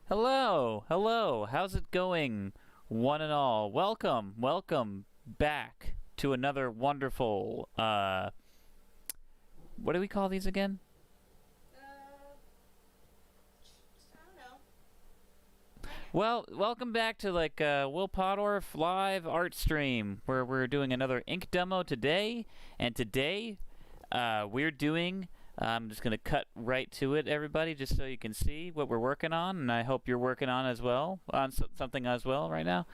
Hello, how's it going, one and all? Welcome back to another wonderful, what do we call these again? I don't know. Well, welcome back to, Will Pottorff live art stream, where we're doing another ink demo today, and today, we're doing... I'm just going to cut right to it, everybody, just so you can see what we're working on, and I hope you're working on as well, on something as well right now.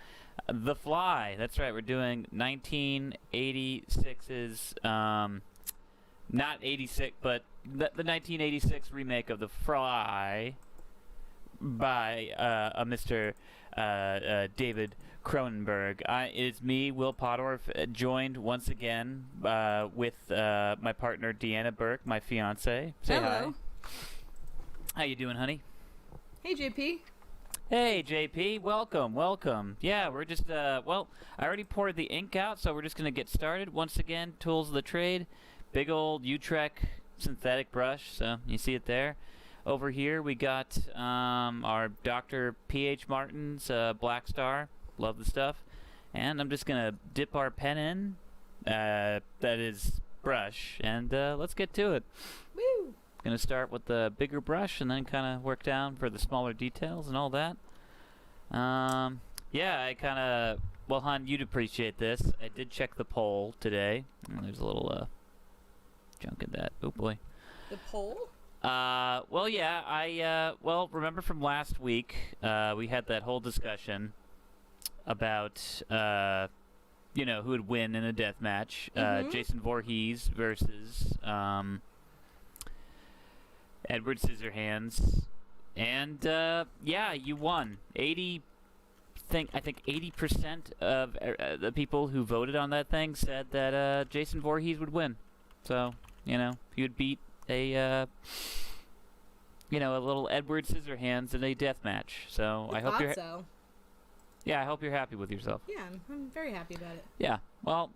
The Fly, that's right, we're doing 1986's, not 86, but the 1986 remake of The Fly by Mr. David Cronenberg. It's me, Will Pottorff, joined once again with my partner Deanna Burke, my fiance. Say Hello. hi. How you doing, honey? Hey, JP. Hey, JP. Welcome. Yeah, we're just well, I already poured the ink out, so we're just gonna get started. Once again, tools of the trade, big old Utrecht synthetic brush. So you see it there. Over here we got our Dr. P.H. Martin's Black Star. Love the stuff. And I'm just going to dip our pen in. That is brush. And let's get to it. Woo! Going to start with the bigger brush and then kind of work down for the smaller details and all that. Yeah, I kind of... Well, hon, you'd appreciate this. I did check the poll today. There's a little junk in that. Oh, boy. The poll? Well, yeah, well, remember from last week, we had that whole discussion about, who would win in a death match. Jason Voorhees versus, Edward Scissorhands. And, yeah, you won. I think 80% of the people who voted on that thing said that, Jason Voorhees would win. So, he would beat a little Edward Scissorhands in a death match. So I hope you're. So. Yeah, I hope you're happy with yourself. Yeah, I'm very happy about it. Yeah, well,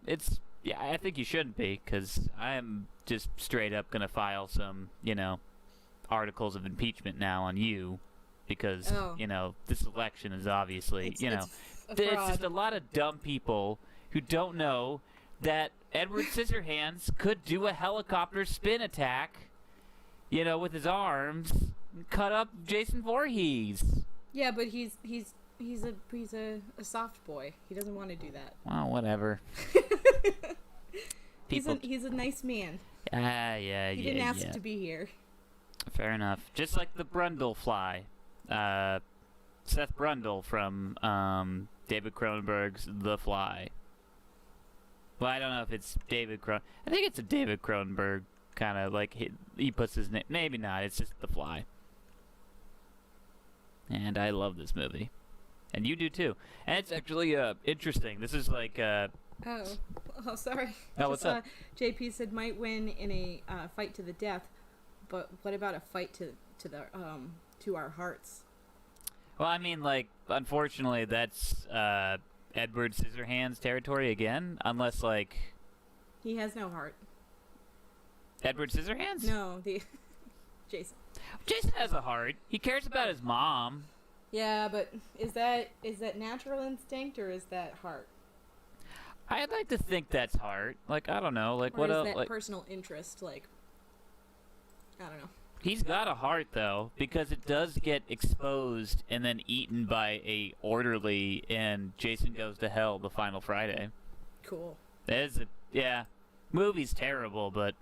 I think you shouldn't be, because I'm just straight up gonna file some, articles of impeachment now on you, because this election is obviously, it's there's just a lot of dumb people who don't know that Edward Scissorhands could do a helicopter spin attack, with his arms, and cut up Jason Voorhees. Yeah, but he's a soft boy. He doesn't want to do that. Well, whatever. He's a nice man. Yeah. He didn't ask to be here. Fair enough. Just like the Brundle Fly, Seth Brundle from David Cronenberg's The Fly. Well, I don't know if it's David I think it's a David Cronenberg kind of he puts his name. Maybe not. It's just The Fly. And I love this movie, and you do too. And it's actually interesting. This is like Oh, sorry. Oh, what's up? JP said might win in a fight to the death, but what about a fight to our hearts? Well, I mean, unfortunately, that's Edward Scissorhands territory again, unless He has no heart. Edward Scissorhands? No, Jason. Jason has a heart. He cares about his mom. Yeah, but is that natural instinct or is that heart? I'd like to think that's heart. I don't know. Or what is else? that personal interest? I don't know. He's got a heart though, because it does get exposed and then eaten by a orderly in Jason Goes to Hell: The Final Friday. Cool. Movie's terrible, but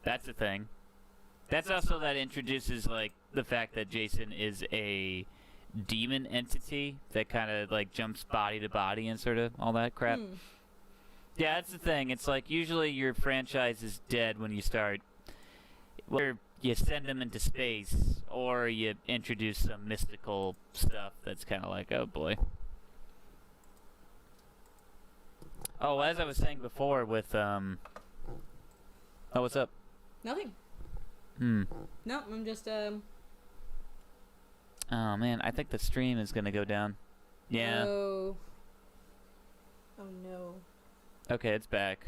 that's the thing. That's also that introduces the fact that Jason is a demon entity that kind of jumps body to body and sort of all that crap. Yeah, that's the thing. It's usually your franchise is dead when you start. Whether you send them into space or you introduce some mystical stuff that's kind of oh boy. Oh, as I was saying before with Oh, what's up? Nothing. No, I'm just Oh man, I think the stream is gonna go down. Yeah. Oh no. Okay, it's back.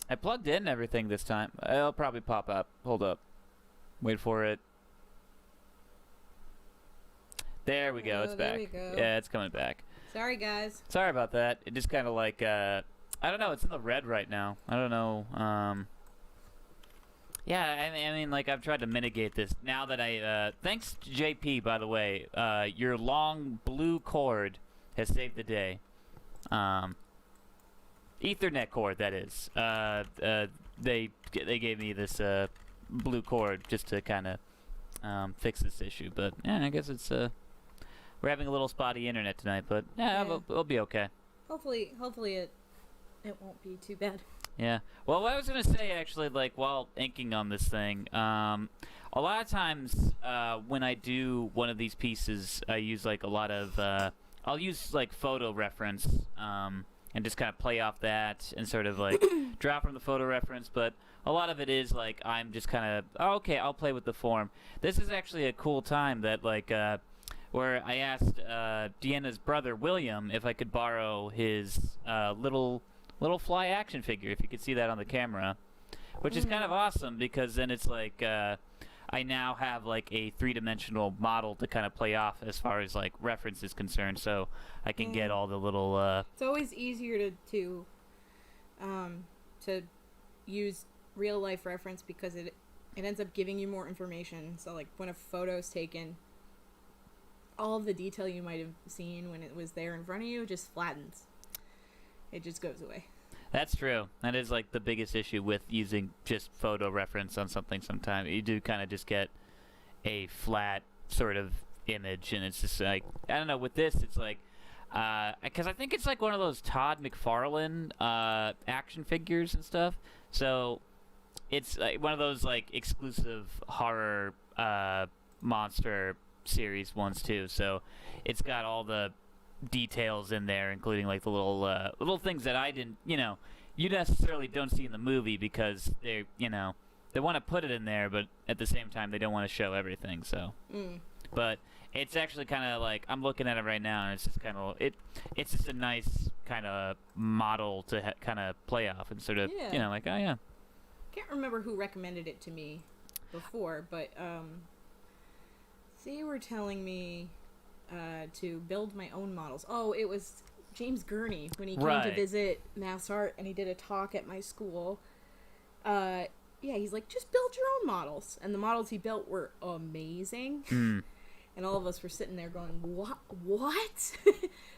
I plugged in everything this time. It'll probably pop up. Hold up. Wait for it. There we go. It's back. There we go. Yeah, it's coming back. Sorry, guys. Sorry about that. It just kind of like, I don't know. It's in the red right now. I don't know. Yeah, I mean, like, I've tried to mitigate this. Now that thanks to JP, by the way, your long blue cord has saved the day. Ethernet cord, that is. They gave me this, blue cord just to kind of, fix this issue. But, yeah, I guess it's, we're having a little spotty internet tonight, but, yeah. It'll be okay. Hopefully it won't be too bad. Yeah. Well, what I was going to say, actually, like, while inking on this thing, a lot of times when I do one of these pieces, I use, like, a lot of, I'll use, like, photo reference, and just kind of play off that and sort of, like, draw from the photo reference, but a lot of it is, like, I'm just kind of, oh, okay, I'll play with the form. This is actually a cool time that, like, where I asked Deanna's brother, William, if I could borrow his little fly action figure, if you could see that on the camera, which is kind of awesome because then it's like I now have like a three-dimensional model to kind of play off as far as like reference is concerned, so I can get all the little It's always easier to use real life reference because it ends up giving you more information. So like when a photo's taken, all of the detail you might have seen when it was there in front of you just flattens. It just goes away. That's true. That is like the biggest issue with using just photo reference on something sometimes. You do kind of just get a flat sort of image, and it's just like, I don't know, with this it's like, because I think it's like one of those Todd McFarlane action figures and stuff. So it's like one of those like exclusive horror monster series ones too. So it's got all the details in there, including like the little things that I didn't, you necessarily don't see in the movie because they want to put it in there, but at the same time they don't want to show everything. So, but it's actually kind of like I'm looking at it right now, and it's just kind of it's just a nice kind of model to kind of play off and sort of like, oh yeah. Can't remember who recommended it to me before, but they were telling me to build my own models. Oh, it was James Gurney when he came to visit Mass Art and he did a talk at my school. Yeah, he's like, just build your own models. And the models he built were amazing. And all of us were sitting there going, what?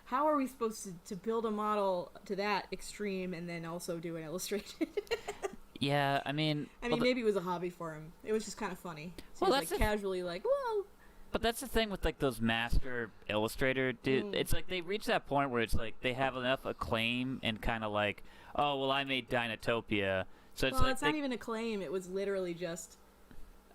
How are we supposed to build a model to that extreme and then also do an illustration? Yeah, I mean, maybe it was a hobby for him. It was just kind of funny. So well, he was like casually like, whoa. But that's the thing with like those master illustrator dude. It's like they reach that point where it's like they have enough acclaim and kind of like, oh well, I made Dinotopia, so it's it's not even a claim. It was literally just.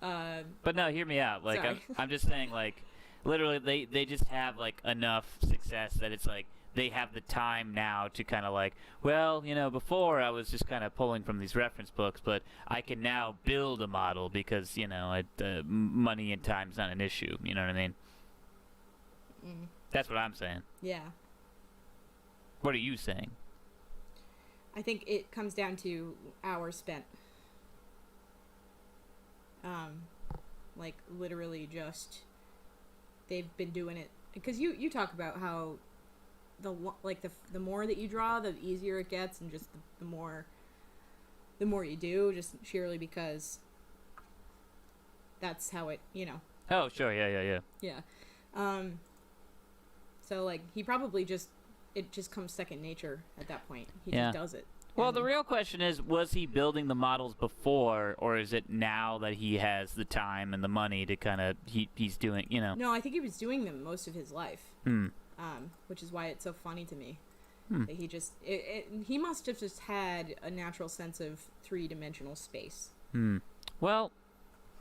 But no, hear me out. Like I'm just saying, like literally they just have like enough success that it's like they have the time now to kind of like, well, before I was just kind of pulling from these reference books, but I can now build a model because, money and time's not an issue. You know what I mean? That's what I'm saying. Yeah. What are you saying? I think it comes down to hours spent. Like literally just, they've been doing it because you talk about how the more that you draw, the easier it gets, and just the more you do, just sheerly because that's how it, Oh, sure, yeah. Yeah. So like he probably it just comes second nature at that point. He just does it. Well, the real question is, was he building the models before, or is it now that he has the time and the money to kind of he's doing, No, I think he was doing them most of his life. Which is why it's so funny to me. That he just he must have just had a natural sense of three-dimensional space. Well,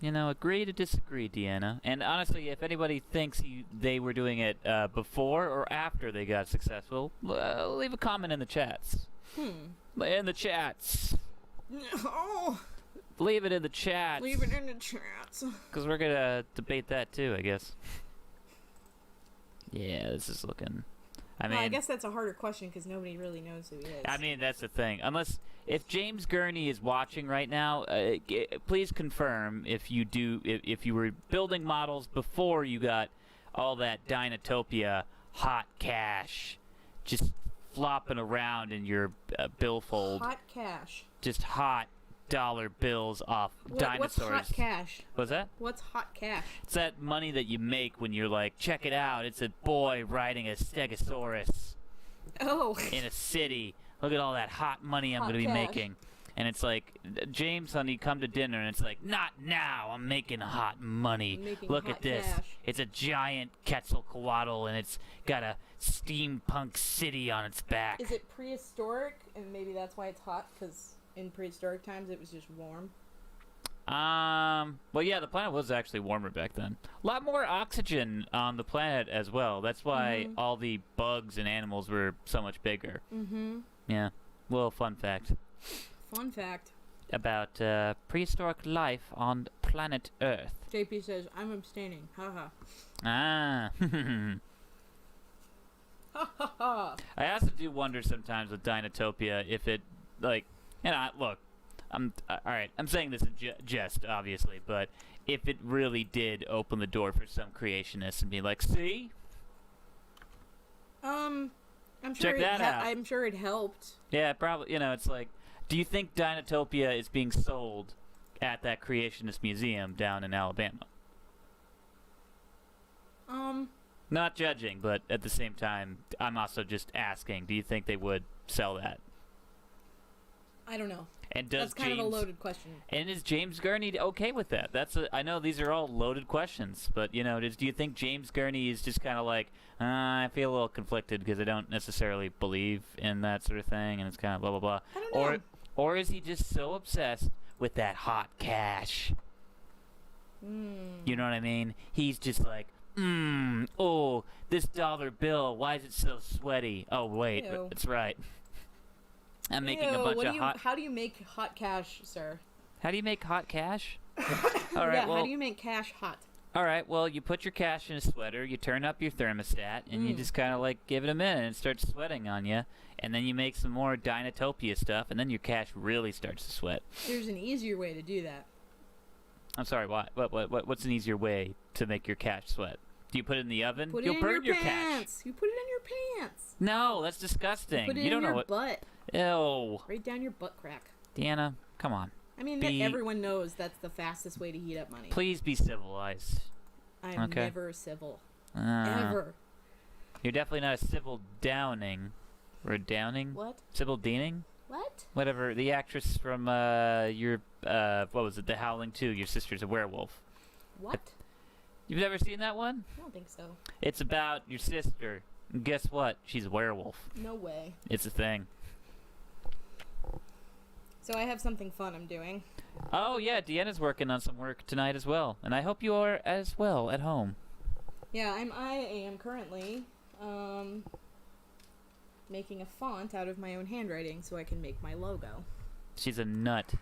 agree to disagree, Deanna. And honestly, if anybody thinks they were doing it before or after they got successful, leave a comment in the chats. In the chats. Oh. Leave it in the chats. Leave it in the chats. Because we're gonna debate that too, I guess. Yeah, this is looking. I guess that's a harder question because nobody really knows who he is. I mean, that's the thing. If James Gurney is watching right now, please confirm if you were building models before you got all that Dinotopia hot cash just flopping around in your billfold. Hot cash. Just hot dollar bills off dinosaurs. What's hot cash? What's that? What's hot cash? It's that money that you make when you're like, check it out, it's a boy riding a stegosaurus in a city. Look at all that hot money I'm going to be making. And it's like, James, honey, come to dinner, and it's like, not now, I'm making hot money. Look at this. Cash. It's a giant Quetzalcoatl, and it's got a steampunk city on its back. Is it prehistoric, and maybe that's why it's hot, because in prehistoric times it was just warm? Well, yeah, the planet was actually warmer back then. A lot more oxygen on the planet as well. That's why all the bugs and animals were so much bigger. Yeah. Well, fun fact. Fun fact. About prehistoric life on planet Earth. JP says, I'm abstaining. Haha. Ah. Ha ha ha. I also do wonder sometimes with Dinotopia if it, like, look, alright, I'm saying this in jest, obviously, but if it really did open the door for some creationists and be like, see? I'm sure Check that out. I'm sure it helped. Yeah, probably, it's like, do you think Dinotopia is being sold at that creationist museum down in Alabama? Not judging, but at the same time, I'm also just asking, do you think they would sell that? I don't know. And does That's kind of a loaded question. And is James Gurney okay with that? I know these are all loaded questions, but, do you think James Gurney is just kind of like, I feel a little conflicted because I don't necessarily believe in that sort of thing, and it's kind of blah, blah, blah. I don't know. Or is he just so obsessed with that hot cash? You know what I mean? He's just like, oh, this dollar bill, why is it so sweaty? Oh, wait, that's right. I'm making a bunch of hot... How do you make hot cash, sir? How do you make hot cash? All right, yeah, well, how do you make cash hot? All right, well, you put your cash in a sweater, you turn up your thermostat, and you just kind of like give it a minute and it starts sweating on you. And then you make some more Dinotopia stuff, and then your cash really starts to sweat. There's an easier way to do that. I'm sorry, what's an easier way to make your cash sweat? Do you put it in the oven? You'll burn your pants. You put it in your pants. No, that's disgusting. You put it you don't in know your what... butt. Ew. Right down your butt crack. Deanna, come on. I mean, everyone knows that's the fastest way to heat up money. Please be civilized. I'm never civil. Ever. You're definitely not a Sybil Downing. Or Downing? What? Sybil Deaning? What? Whatever. The actress from your, what was it? The Howling 2. Your sister's a werewolf. What? You've never seen that one? I don't think so. It's about your sister. And guess what? She's a werewolf. No way. It's a thing. So I have something fun I'm doing. Oh, yeah. Deanna's working on some work tonight as well. And I hope you are as well at home. Yeah, I am currently making a font out of my own handwriting so I can make my logo. She's a nut.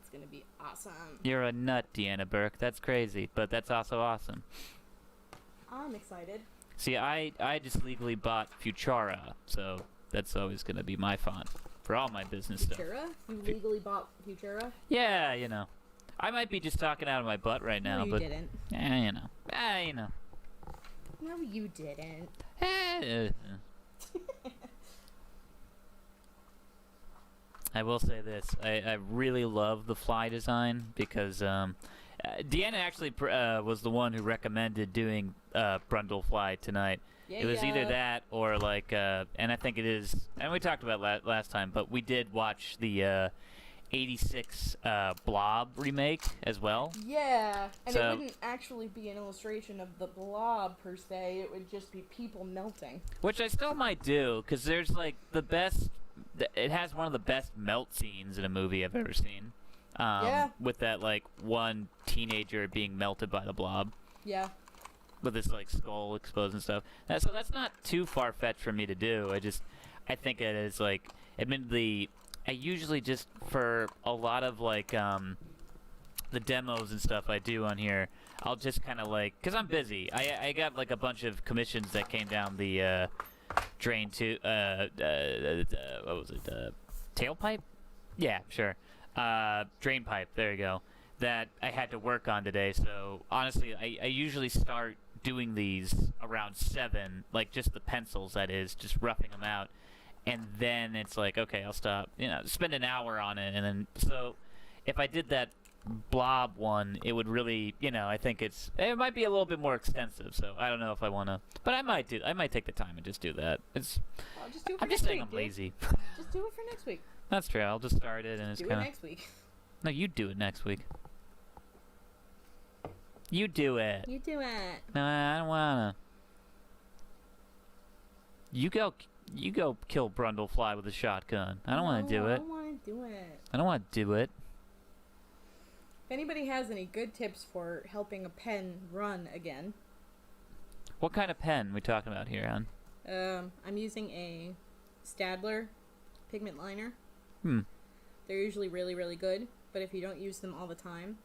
It's going to be awesome. You're a nut, Deanna Burke. That's crazy, but that's also awesome. I'm excited. See, I just legally bought Futura, so that's always going to be my font for all my business stuff. Futura? You legally bought Futura? Yeah, I might be just talking out of my butt right now, no, you but... didn't. No, you didn't. I will say this. I really love the fly design because Deanna actually was the one who recommended doing Brundlefly tonight. Yeah, it was either that or like, and I think it is, and we talked about last time, but we did watch the 86 Blob remake as well. Yeah, and it wouldn't actually be an illustration of the Blob per se, it would just be people melting. Which I still might do, because there's like the best, it has one of the best melt scenes in a movie I've ever seen. Yeah. With that like one teenager being melted by the Blob. Yeah. With his like skull exposed and stuff. So that's not too far-fetched for me to do. I think it is like, admittedly, I usually just, for a lot of like the demos and stuff I do on here, I'll just kind of like, because I'm busy. I got like a bunch of commissions that came down the drain to, what was it, tailpipe? Yeah, sure. Drain pipe, there you go. That I had to work on today, so honestly, I usually start doing these around 7, like just the pencils, that is, just roughing them out. And then it's like, okay, I'll stop, spend an hour on it. And then, so if I did that blob one, it would really, I think it might be a little bit more extensive. So I don't know if I want to, but I might take the time and just do that. Just do it for I'm just next saying week, I'm lazy. Just do it for next week. That's true. I'll just start it and it's do kind it of. next week. No, you do it next week. You do it. You do it. No, I don't wanna. You go kill Brundlefly with a shotgun. I don't want to do it. I don't want to do it. I don't want to do it. If anybody has any good tips for helping a pen run again. What kind of pen we talking about here, hon? I'm using a Stadler pigment liner. They're usually really, really good, but if you don't use them all the time,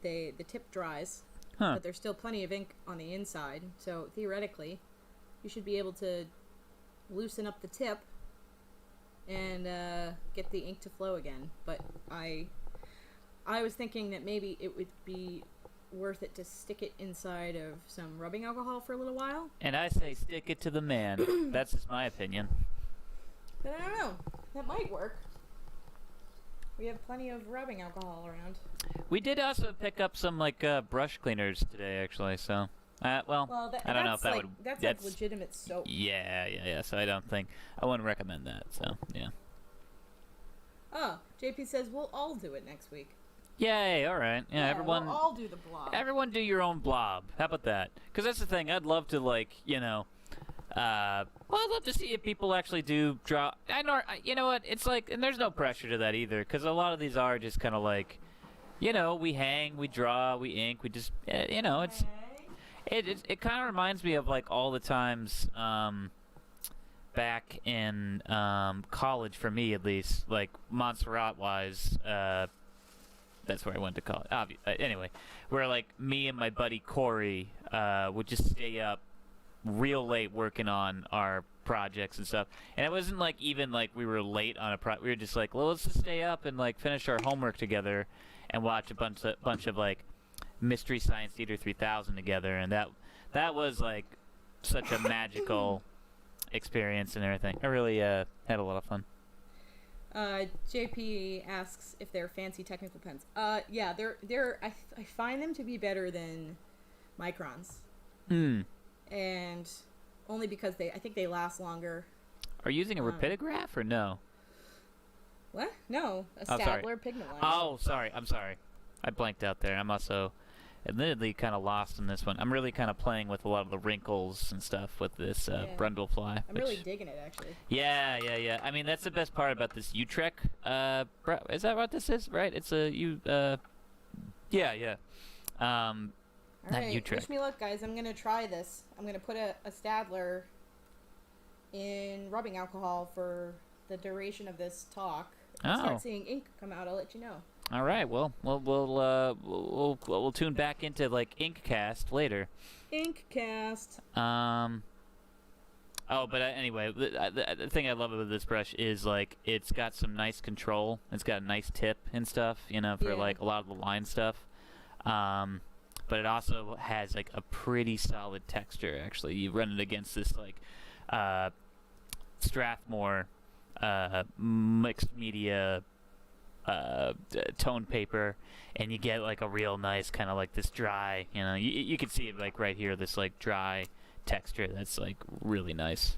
the tip dries. But there's still plenty of ink on the inside, so theoretically, you should be able to loosen up the tip and get the ink to flow again. But I was thinking that maybe it would be worth it to stick it inside of some rubbing alcohol for a little while. And I say stick it to the man. That's just my opinion. But I don't know. That might work. We have plenty of rubbing alcohol around. We did also pick up some brush cleaners today, actually. So, I don't know if that would. That's like legitimate soap. Yeah. So I wouldn't recommend that. So yeah. Oh, JP says we'll all do it next week. Yay! All right. Yeah, everyone. We'll all do the blob. Everyone do your own blob. How about that? Because that's the thing. I'd love to I'd love to see if people actually do draw. I know. You know what? It's like, and there's no pressure to that either, because a lot of these are just kind of like, we hang, we draw, we ink, we just, it's. It kind of reminds me of like all the times back in college, for me at least, like Montserrat wise. That's where I went to college. Anyway, where like me and my buddy Corey would just stay up real late working on our projects and stuff. And it wasn't like even like we were late on a we were just like, well, let's just stay up and like finish our homework together and watch a bunch of like Mystery Science Theater 3000 together. And that was like such a magical experience and everything. I really had a lot of fun. JP asks if they're fancy technical pens. Yeah, I find them to be better than Microns. And only because I think they last longer. Are you using a rapidograph or no? What? No, a Stadler pigment liner. Oh, sorry. I'm sorry. I blanked out there. I'm also admittedly kind of lost in this one. I'm really kind of playing with a lot of the wrinkles and stuff with this Brundlefly. I'm really digging it, actually. Yeah. I mean, that's the best part about this Utrecht. Is that what this is? Right? It's a Yeah. All right, wish me luck, guys. I'm going to try this. I'm going to put a Stadler in rubbing alcohol for the duration of this talk. If I start seeing ink come out, I'll let you know. All right. Well, we'll tune back into like Inkcast later. Inkcast. Oh, but anyway, the thing I love about this brush is like it's got some nice control. It's got a nice tip and stuff, for like a lot of the line stuff. But it also has like a pretty solid texture. Actually, you run it against this like Strathmore mixed media tone paper, and you get like a real nice kind of like this dry. You can see it like right here, this like dry texture that's like really nice.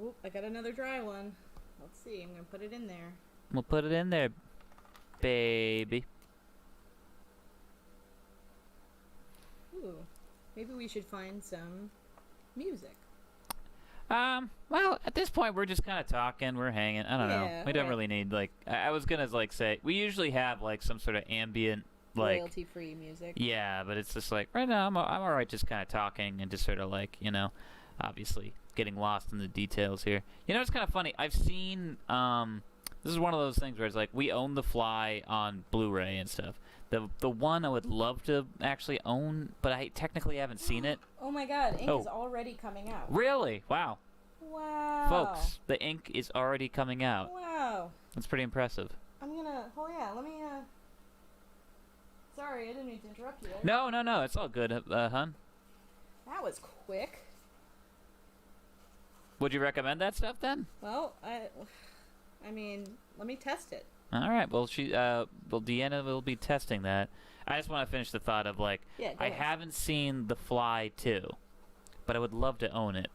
Oop, I got another dry one. Let's see. I'm gonna put it in there. We'll put it in there, baby. Ooh, maybe we should find some music. Well, at this point, we're just kind of talking. We're hanging. I don't know. We don't really need, like, I was going to, like, say, we usually have, like, some sort of ambient, like... royalty-free music. Yeah, but it's just, like, right now, I'm all right just kind of talking and just sort of, like, obviously getting lost in the details here. It's kind of funny. I've seen, this is one of those things where it's, like, we own The Fly on Blu-ray and stuff. The one I would love to actually own, but I technically haven't seen it. Oh my god, ink is already coming out. Really? Wow. Wow. Folks, the ink is already coming out. Wow. That's pretty impressive. I'm gonna, let me, sorry, I didn't mean to interrupt you there. No, it's all good, hun. That was quick. Would you recommend that stuff then? Well, I mean, let me test it. All right. Well, Deanna will be testing that. I just want to finish the thought of like, Yeah, I haven't seen The Fly 2, but I would love to own it.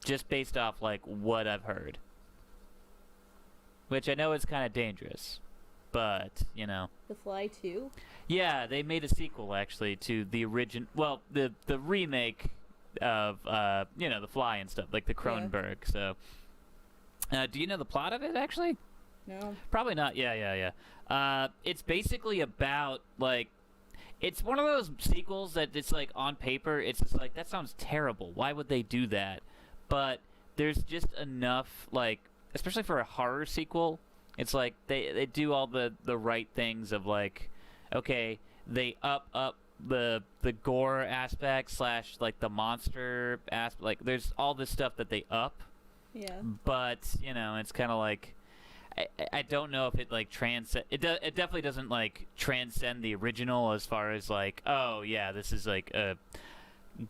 Just based off like what I've heard, which I know is kind of dangerous, but you know. The Fly 2? Yeah, they made a sequel actually to the original. Well, the remake of The Fly and stuff, like the Cronenberg. Yeah. So, do you know the plot of it actually? No. Probably not. Yeah. It's basically about like, it's one of those sequels that it's like on paper, it's just like, that sounds terrible. Why would they do that? But there's just enough, like, especially for a horror sequel, it's like they do all the right things of like, okay, they up the gore aspect / like the monster aspect, like there's all this stuff that they up. Yeah. But it's kind of like, I don't know if it like it definitely doesn't like transcend the original as far as like, oh yeah, this is like a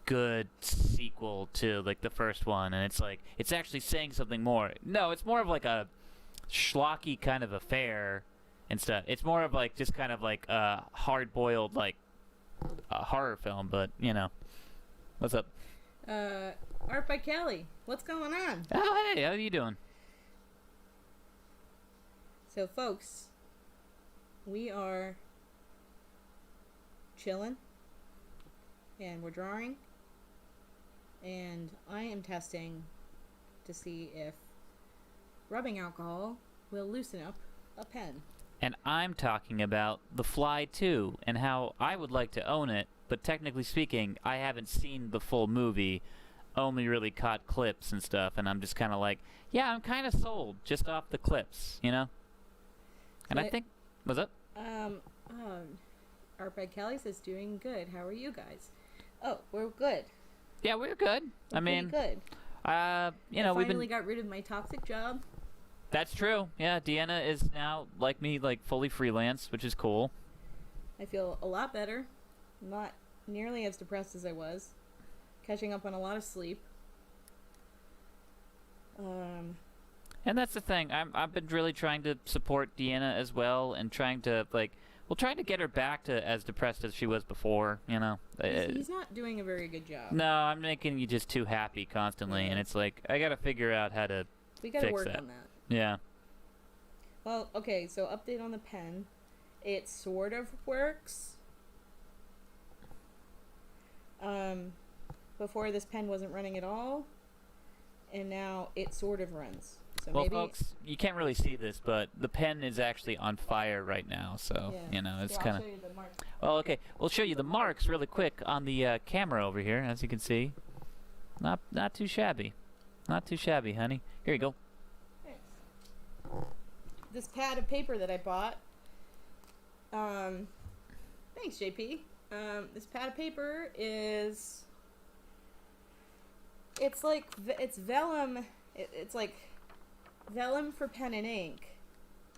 good sequel to like the first one, and it's like it's actually saying something more. No, it's more of like a schlocky kind of affair and stuff. It's more of like just kind of like a hard-boiled like a horror film, but what's up? Art by Kelly. What's going on? Oh, hey, how are you doing? So, folks, we are chilling, and we're drawing, and I am testing to see if rubbing alcohol will loosen up a pen. And I'm talking about The Fly 2 and how I would like to own it, but technically speaking, I haven't seen the full movie, only really caught clips and stuff, and I'm just kind of like, yeah, I'm kind of sold just off the clips, And I think, what's up? Art by Kelly says doing good. How are you guys? Oh, we're good. Yeah, we're good. We're pretty good. I finally got rid of my toxic job. That's true. Yeah, Deanna is now, like me, like fully freelance, which is cool. I feel a lot better. Not nearly as depressed as I was. Catching up on a lot of sleep. And that's the thing. I've been really trying to support Deanna as well, and trying to trying to get her back to as depressed as she was before. He's not doing a very good job. No, I'm making you just too happy constantly, and it's like I gotta figure out how to. We gotta work on that. Yeah. Well, okay. So update on the pen. It sort of works. Before this pen wasn't running at all, and now it sort of runs. So well, folks, you can't really see this, but the pen is actually on fire right now. So it's kind of. Well, okay, we'll show you the marks really quick on the camera over here, as you can see. Not too shabby, not too shabby, honey. Here you go. Thanks. This pad of paper that I bought. Thanks, JP. This pad of paper is. It's vellum. It's like vellum for pen and ink,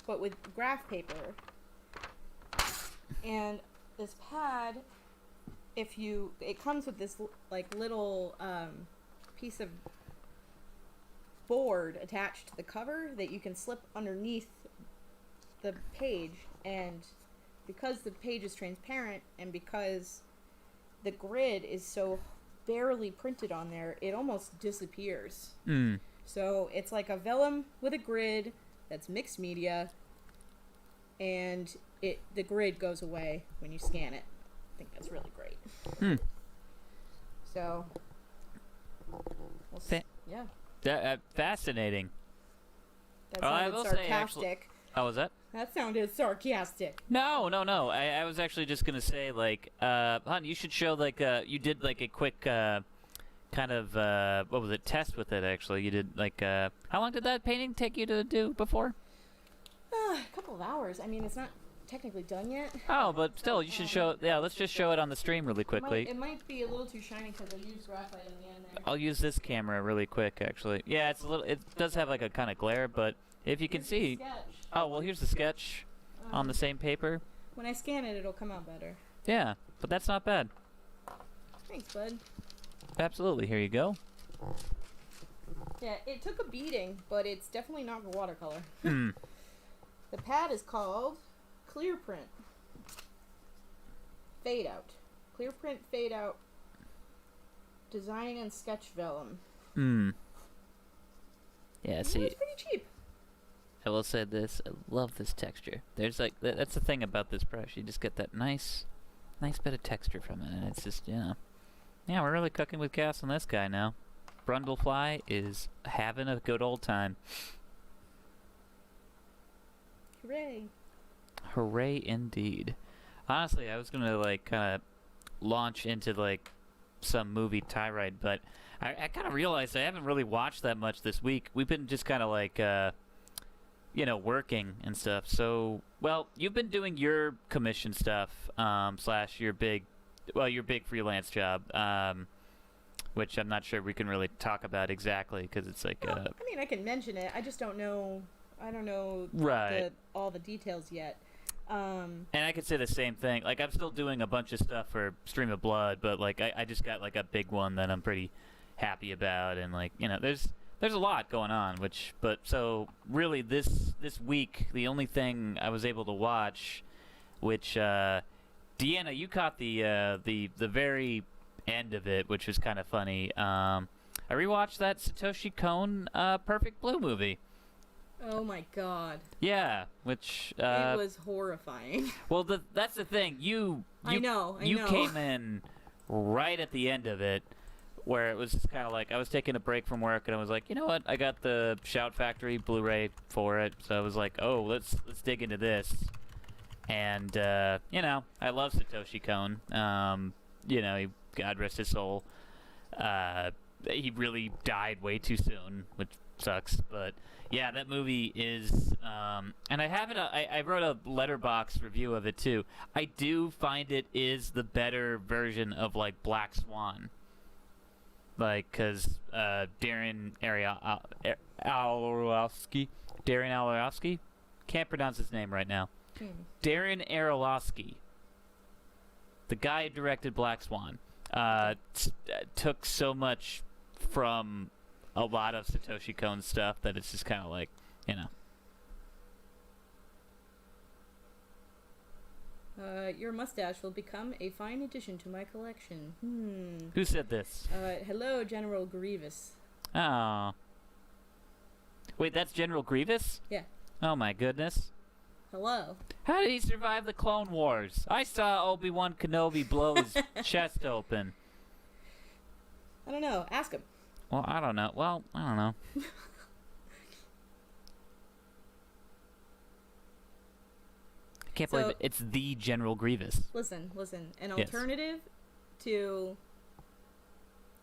but with graph paper. And this pad, it comes with this like little piece of board attached to the cover that you can slip underneath the page, and because the page is transparent and because the grid is so barely printed on there, it almost disappears. So it's like a vellum with a grid that's mixed media, and the grid goes away when you scan it. I think that's really great. So, yeah. Fascinating. That sounded sarcastic. Oh, was that? That sounded sarcastic. No. I was actually just gonna say, like, hon, you should show like you did like a quick kind of what was it, test with it. Actually, you did like how long did that painting take you to do before? A couple of hours. I mean, it's not technically done yet. Oh, but still, you should show. Yeah, let's just show it on the stream really quickly. It might be a little too shiny because I used graphite in the end there. I'll use this camera really quick, actually. Yeah, it's a little. It does have like a kind of glare, but if you can see. Sketch. Oh well, here's the sketch on the same paper. When I scan it, it'll come out better. Yeah, but that's not bad. Thanks, bud. Absolutely. Here you go. Yeah, it took a beating, but it's definitely not for watercolor. Hmm. The pad is called Clear Print. Fade Out. Clear Print Fade Out. Design and Sketch Vellum. Hmm. Yeah, see. It's pretty cheap. I will say this. I love this texture. There's like that's the thing about this brush. You just get that nice bit of texture from it, and it's just yeah, we're really cooking with gas on this guy now. Brundlefly is having a good old time. Hooray! Hooray indeed. Honestly, I was gonna like kind of launch into like some movie tirade, but I kind of realized I haven't really watched that much this week. We've been just kind of like working and stuff. So, well, you've been doing your commission stuff slash your big freelance job, which I'm not sure we can really talk about exactly because it's like. Well, I mean, I can mention it. I just don't know. I don't know right. all the details yet. And I could say the same thing. Like, I'm still doing a bunch of stuff for Stream of Blood, but like I just got like a big one that I'm pretty happy about, and like there's a lot going on. So really this week the only thing I was able to watch, which Deanna, you caught the very end of it, which was kind of funny. I rewatched that Satoshi Kon Perfect Blue movie. Oh my god. Yeah, which it was horrifying. Well, that's the thing. You came in right at the end of it, where it was kind of like I was taking a break from work, and I was like, you know what? I got the Shout Factory Blu-ray for it, so I was like, oh, let's dig into this. And I love Satoshi Kon. God rest his soul. He really died way too soon, which sucks, but. Yeah, that movie is, and I have it. I wrote a letterbox review of it too. I do find it is the better version of like Black Swan, like because Darren Aronofsky, can't pronounce his name right now. Darren Aronofsky, the guy who directed Black Swan, took so much from a lot of Satoshi Kon stuff that it's just kind of like, Your mustache will become a fine addition to my collection. Who said this? Hello, General Grievous. Oh. Wait, that's General Grievous? Yeah. Oh my goodness. Hello. How did he survive the Clone Wars? I saw Obi-Wan Kenobi blow his chest open. I don't know. Ask him. Well, I don't know. I can't believe it. It's the General Grievous. Listen. An alternative to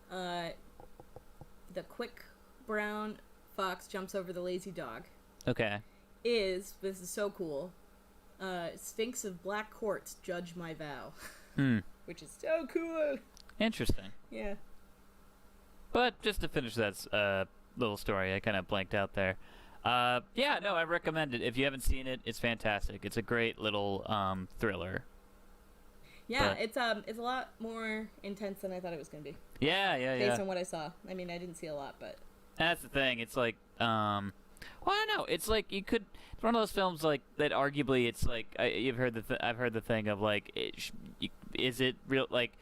the quick brown fox jumps over the lazy dog. Okay. This is so cool. Sphinx of Black Quartz, judge my vow. Which is so cool. Interesting. Yeah. But just to finish that little story, I kind of blanked out there. I recommend it. If you haven't seen it, it's fantastic. It's a great little thriller. Yeah, it's a lot more intense than I thought it was going to be. Yeah. Based on what I saw. I mean, I didn't see a lot, but... That's the thing. It's like, I don't know. It's like it's one of those films like that. Arguably, it's like I've heard the thing of like, is it real? Like,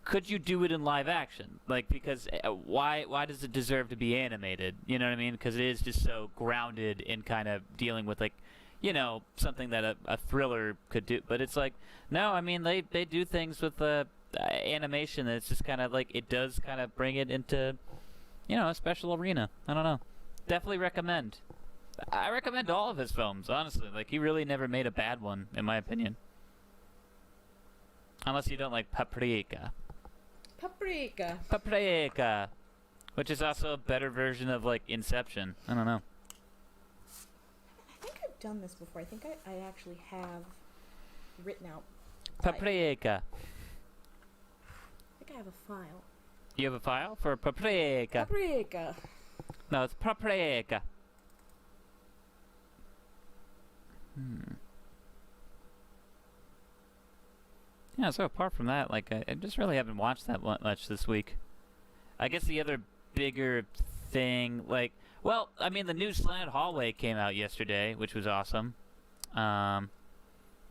could you do it in live action? Like, because why does it deserve to be animated? You know what I mean? Because it is just so grounded in kind of dealing with like, something that a thriller could do. But it's like, no, I mean they do things with animation that's just kind of like it does kind of bring it into, a special arena. I don't know. Definitely recommend. I recommend all of his films, honestly. Like, he really never made a bad one, in my opinion. Unless you don't like Paprika. Paprika. Which is also a better version of, like, Inception. I don't know. I think I've done this before. I think I actually have written out... Paprika. I think I have a file. You have a file for Paprika? Paprika. No, it's Paprika. Yeah, so apart from that, like, I just really haven't watched that much this week. I guess the other bigger thing, like, well, I mean, the new Slanted Hallway came out yesterday, which was awesome.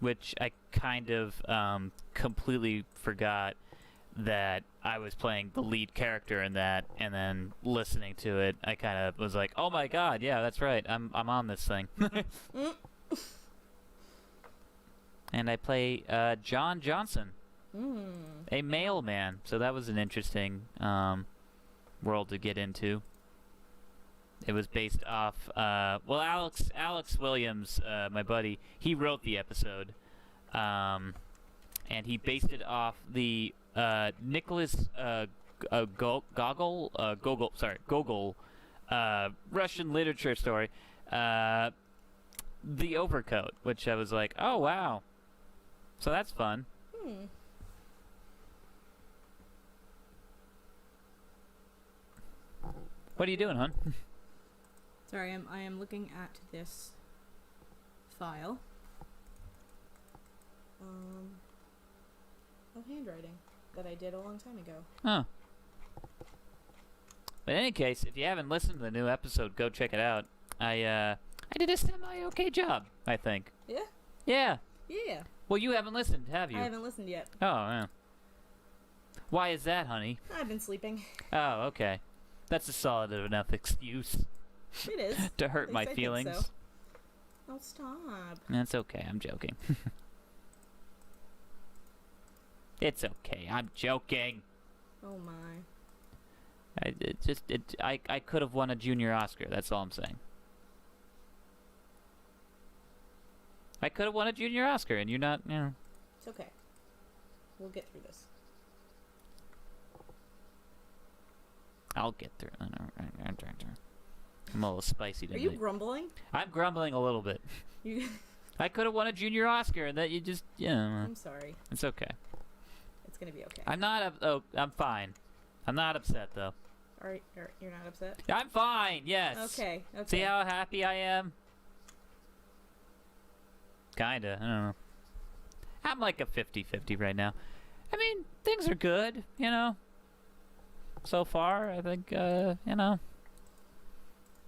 Which I kind of completely forgot that I was playing the lead character in that, and then listening to it, I kind of was like, oh my god, yeah, that's right, I'm on this thing. And I play John Johnson, a mailman, so that was an interesting world to get into. It was based off, well, Alex Williams, my buddy, he wrote the episode, and he based it off the Nicholas Gogol, Russian literature story, The Overcoat, which I was like, oh wow, so that's fun. What are you doing, hon? Sorry, I am looking at this file of handwriting that I did a long time ago. Huh. But in any case, if you haven't listened to the new episode, go check it out. I did a semi-okay job, I think. Yeah? Yeah. Yeah. Well, you haven't listened, have you? I haven't listened yet. Oh, yeah. Why is that, honey? I've been sleeping. Oh, okay. That's a solid enough excuse. It is. To hurt my I feelings. think so. Oh, stop. That's okay. I'm joking. It's okay. I'm joking. Oh my. I could have won a junior Oscar. That's all I'm saying. I could have won a junior Oscar, and you're not, you know. It's okay. We'll get through this. I'll get through it. I'm a little spicy tonight. Are you grumbling? I'm grumbling a little bit. I could have won a junior Oscar, and that you just, you know. I'm sorry. It's okay. It's gonna be okay. I'm not. I'm fine. I'm not upset though. You're not upset? I'm fine. Yes. Okay. See how happy I am? Kinda. I don't know. I'm like a 50-50 right now. I mean, things are good, you know. So far, I think, you know.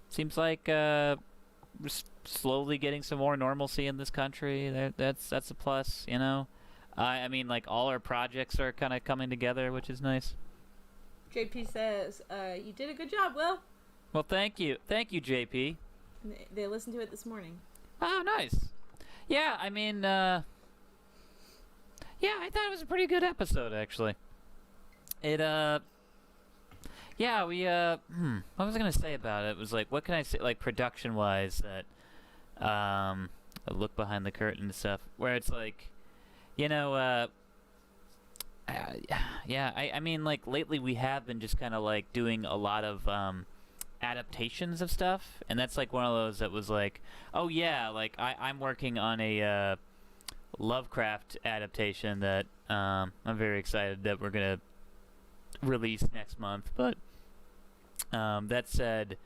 Seems like we're slowly getting some more normalcy in this country. That's a plus, you know. I mean, like, all our projects are kind of coming together, which is nice. JP says, you did a good job, Will. Well, thank you. Thank you, JP. They listened to it this morning. Oh, nice. Yeah, I mean, yeah, I thought it was a pretty good episode, actually. It, yeah, we, what was I gonna say about it? It was like, what can I say, like, production-wise, that, I look behind the curtain and stuff, where it's like, you know, yeah, I mean, like, lately we have been just kind of, like, doing a lot of, adaptations of stuff, and that's, like, one of those that was like, oh, yeah, like, I'm working on a, Lovecraft adaptation that, I'm very excited that we're gonna release next month, but, that said,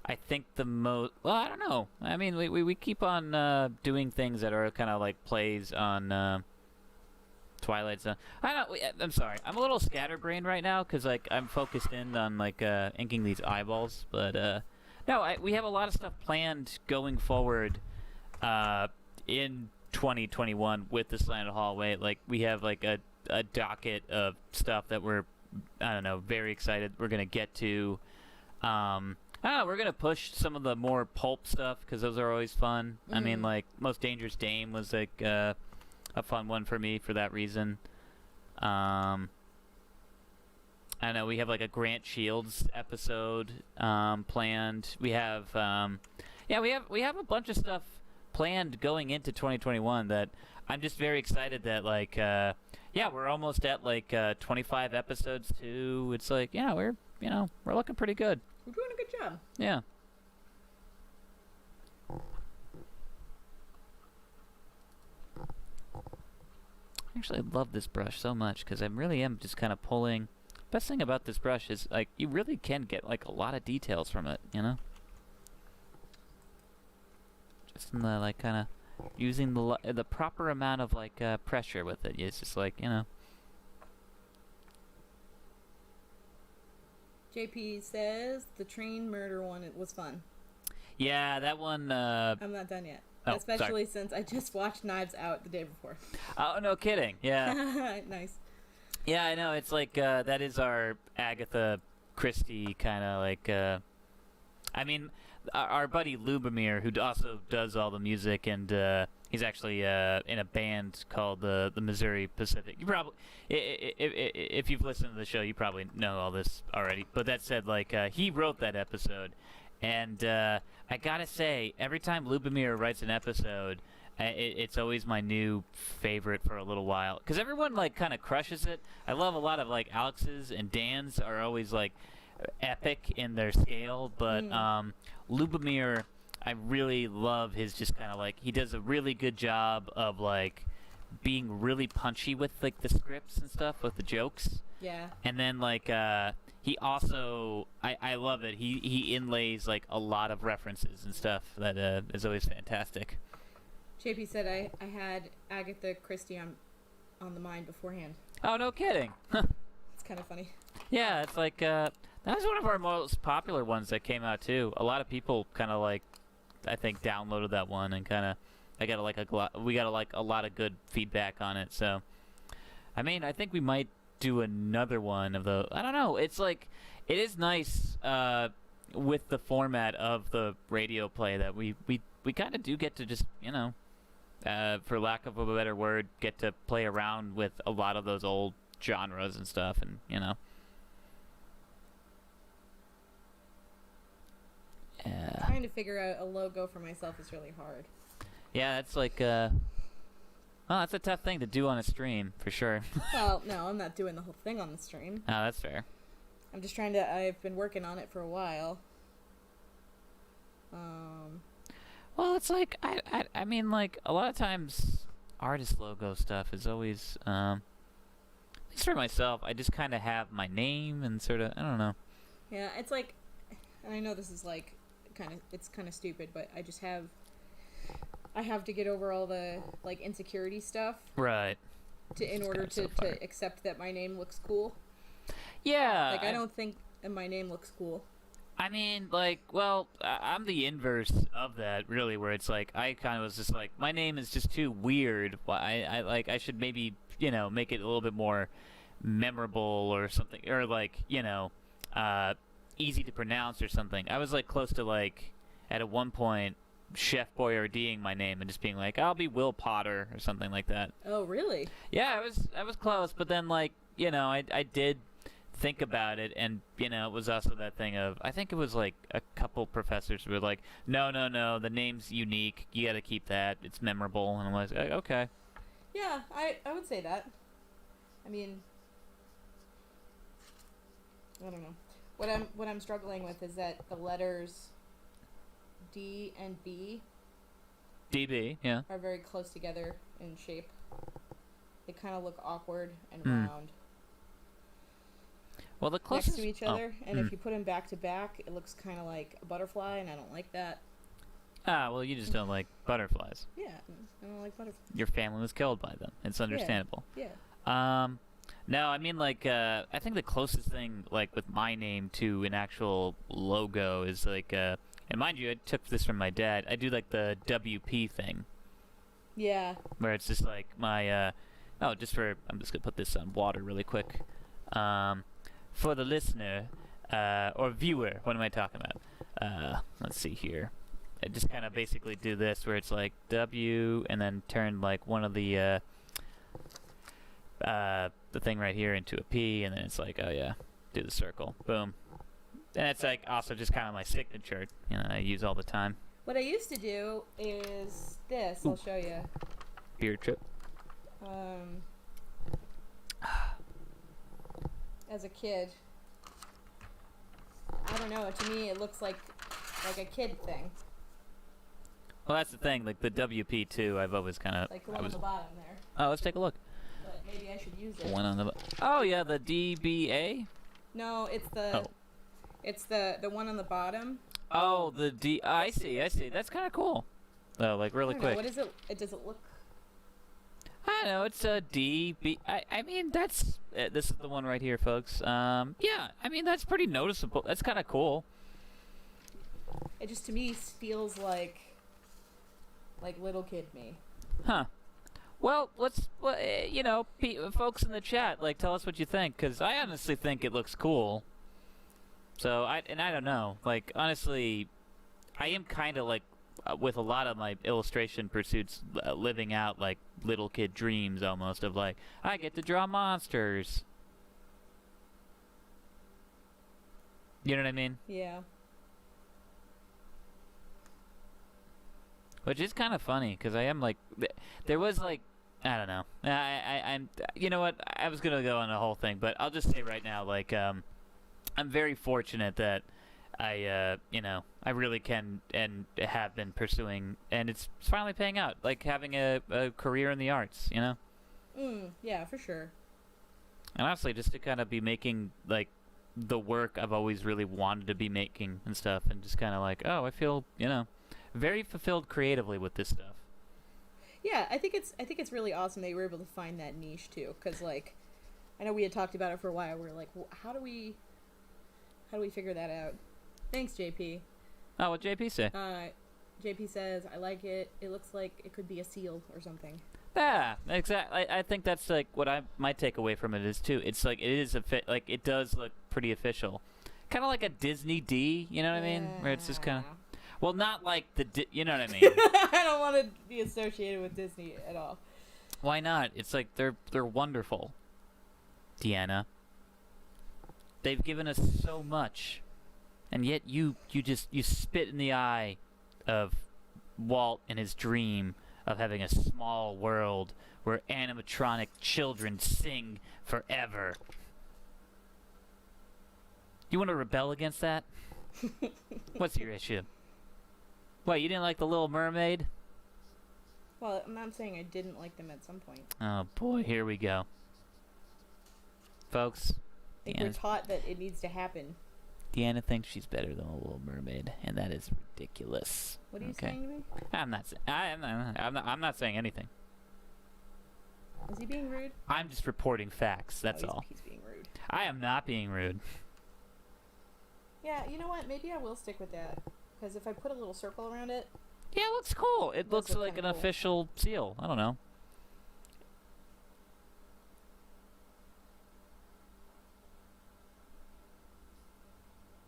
I think the most, well, I don't know, I mean, we keep on, doing things that are kind of like plays on, Twilight Zone. I'm sorry, I'm a little scatterbrained right now, because, like, I'm focused in on, like, inking these eyeballs, but, no, we have a lot of stuff planned going forward, in 2021 with the Slanted Hallway. Like, we have, like, a docket of stuff that we're, I don't know, very excited we're gonna get to. I don't know, we're gonna push some of the more pulp stuff because those are always fun. I mean, like, Most Dangerous Dame was like a fun one for me for that reason. I know we have like a Grant Shields episode planned. We have yeah, we have a bunch of stuff planned going into 2021 that I'm just very excited that, like, yeah, we're almost at like 25 episodes too. It's like, yeah, we're looking pretty good. We're doing a good job. Yeah. I actually love this brush so much because I really am just kind of pulling. Best thing about this brush is, like, you really can get like a lot of details from it, you know? Just in the, like, kind of using the proper amount of like pressure with it. It's just like, you know. JP says the train murder one, it was fun. Yeah, that one. I'm not done yet. Oh, especially since I just watched Knives Out the day before. Oh, no kidding. Yeah. Nice. Yeah, I know. It's like that is our Agatha Christie kind of like. I mean, our buddy Lubomir, who also does all the music, and he's actually in a band called the Missouri Pacific. You probably, if you've listened to the show, you probably know all this already. But that said, like he wrote that episode, and I gotta say, every time Lubomir writes an episode, it's always my new favorite for a little while, because everyone like kind of crushes it. I love a lot of like Alex's and Dan's are always like epic in their scale, but Lubomir, I really love his just kind of like, he does a really good job of like being really punchy with like the scripts and stuff, with the jokes. Yeah. And then like he also, I love it, he inlays like a lot of references and stuff that is always fantastic. JP said I had Agatha Christie on the mind beforehand. Oh, no kidding. It's kind of funny. Yeah, it's like that was one of our most popular ones that came out too. A lot of people kind of like, I think, downloaded that one, and kind of we got like a lot of good feedback on it. So, I mean, I think we might do another one of the. I don't know. It's like, it is nice with the format of the radio play that we kind of do get to just, you know, for lack of a better word, get to play around with a lot of those old genres and stuff, and you know. Trying to figure out a logo for myself is really hard. Yeah, it's like well, that's a tough thing to do on a stream for sure. Well, no, I'm not doing the whole thing on the stream. Oh, that's fair. I'm just trying to. I've been working on it for a while. Well, it's like I mean, like a lot of times artist logo stuff is always at least for myself, I just kind of have my name and sort of, I don't know. Yeah, it's like, and I know this is like it's kind of stupid, but I have to get over all the like insecurity stuff. Right. In order to accept that my name looks cool. Yeah. Like I don't think my name looks cool. I mean, like, well, I'm the inverse of that, really, where it's like, I kind of was just like, my name is just too weird. I should maybe, you know, make it a little bit more memorable or something, or like, you know, easy to pronounce or something. I was like close to like, at one point, Chef Boyardeeing my name and just being like, I'll be Will Potter or something like that. Oh, really? Yeah, I was close, but then like, you know, I did think about it, and you know, it was also that thing of, I think it was like a couple professors who were like, no, the name's unique, you gotta keep that, it's memorable, and I'm like, okay. Yeah, I would say that. I mean, I don't know. What I'm struggling with is that the letters D and B DB, yeah, are very close together in shape. They kind of look awkward and round. Well, the closest next to each other, and if you put them back to back, it looks kind of like a butterfly, and I don't like that. Ah, well, you just don't like butterflies. Yeah, I don't like butterflies. Your family was killed by them. It's understandable. Yeah. No, I mean, like, I think the closest thing, like, with my name to an actual logo is, like, and mind you, I took this from my dad. I do, like, the WP thing. Yeah. Where it's just, like, my, I'm just going to put this on water really quick. For the listener, or viewer, what am I talking about? Let's see here. I just kind of basically do this where it's like W and then turn like one of the thing right here into a P, and then it's like, oh yeah, do the circle. Boom. And it's like also just kind of my signature, you know, I use all the time. What I used to do is this. Ooh. I'll show you. Beard trip. As a kid, I don't know, to me it looks like a kid thing. Well, that's the thing, like the WP too, I've always kind of... Like the one on the bottom there. Oh, let's take a look. But maybe I should use it. One on the... Oh, yeah, the DBA? No, it's the... Oh. It's the one on the bottom. Oh, the D... I see. That's kind of cool. Oh, like really I don't quick. know, what is it? Does it look? I don't know. It's a D, B. I mean, that's this is the one right here, folks. Yeah. I mean, that's pretty noticeable. That's kind of cool. It just to me feels like little kid me. Huh. Well, you know, folks in the chat, like, tell us what you think, because I honestly think it looks cool. So, I don't know. Like, honestly, I am kind of, like, with a lot of my illustration pursuits, living out, like, little kid dreams, almost, of, like, I get to draw monsters. You know what I mean? Yeah. Which is kind of funny, because I am, like, there was, like, I don't know. I'm, you know what? I was going to go on the whole thing, but I'll just say right now, like, I'm very fortunate that you know, I really can and have been pursuing, and it's finally paying out, like having a career in the arts, you know? Yeah, for sure. And honestly, just to kind of be making, like, the work I've always really wanted to be making and stuff, and just kind of like, oh, I feel, you know, very fulfilled creatively with this stuff. Yeah, I think it's really awesome that you were able to find that niche too, because like, I know we had talked about it for a while. We were like, how do we figure that out? Thanks, JP. Oh, what JP say? JP says, I like it. It looks like it could be a seal or something. Yeah, exactly. I think that's like what my takeaway from it is too. It's like it is like it does look pretty official, kind of like a Disney D. You know what I mean? Where it's just kind of. Well, not like you know what I mean? I don't want to be associated with Disney at all. Why not? It's like they're wonderful. Deanna. They've given us so much, and yet you spit in the eye of Walt and his dream of having a small world where animatronic children sing forever. You want to rebel against that? What's your issue? What, you didn't like The Little Mermaid? Well, I'm not saying I didn't like them at some point. Oh boy, here we go. Folks, I think we're taught that it needs to happen. Deanna thinks she's better than The Little Mermaid, and that is ridiculous. What are you saying to me? I'm not saying anything. Is he being rude? I'm just reporting facts, that's all. He's being rude. I am not being rude. Yeah, you know what? Maybe I will stick with that. Because if I put a little circle around it... Yeah, it looks cool. It looks like an official seal. I don't know.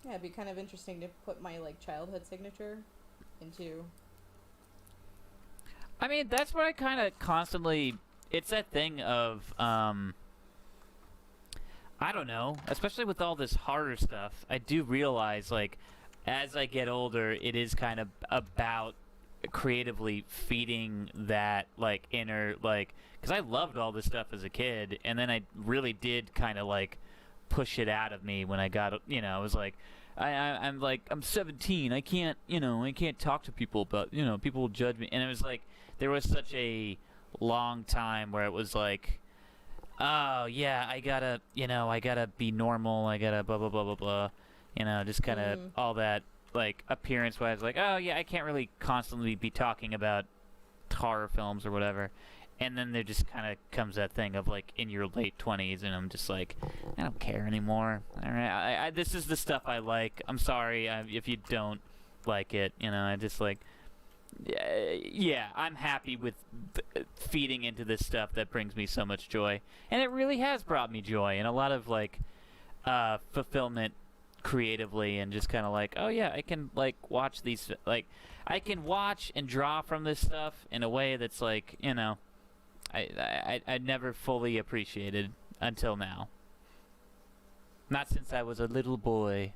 Yeah, it'd be kind of interesting to put my, like, childhood signature into... I mean, that's what I kind of constantly... It's that thing of, I don't know. Especially with all this horror stuff, I do realize, like, as I get older, it is kind of about creatively feeding that, like, inner, like... Because I loved all this stuff as a kid, and then I really did kind of, like, push it out of me when I got, you know, I was like... I'm like, I'm 17, I can't, you know, I can't talk to people about, you know, people will judge me. And it was like, there was such a long time where it was like, oh, yeah, I gotta, you know, I gotta be normal, I gotta blah, blah, blah, blah, blah. You know, just kind of all that, like, appearance-wise, like, oh, yeah, I can't really constantly be talking about horror films or whatever. And then there just kind of comes that thing of, like, in your late 20s, and I'm just like, I don't care anymore. All right, this is the stuff I like. I'm sorry if you don't like it. You know, I just, like, yeah, I'm happy with feeding into this stuff that brings me so much joy. And it really has brought me joy and a lot of, like, fulfillment creatively, and just kind of like, oh, yeah, I can, like, watch these, like, I can watch and draw from this stuff in a way that's, like, you know, I never fully appreciated until now. Not since I was a little boy.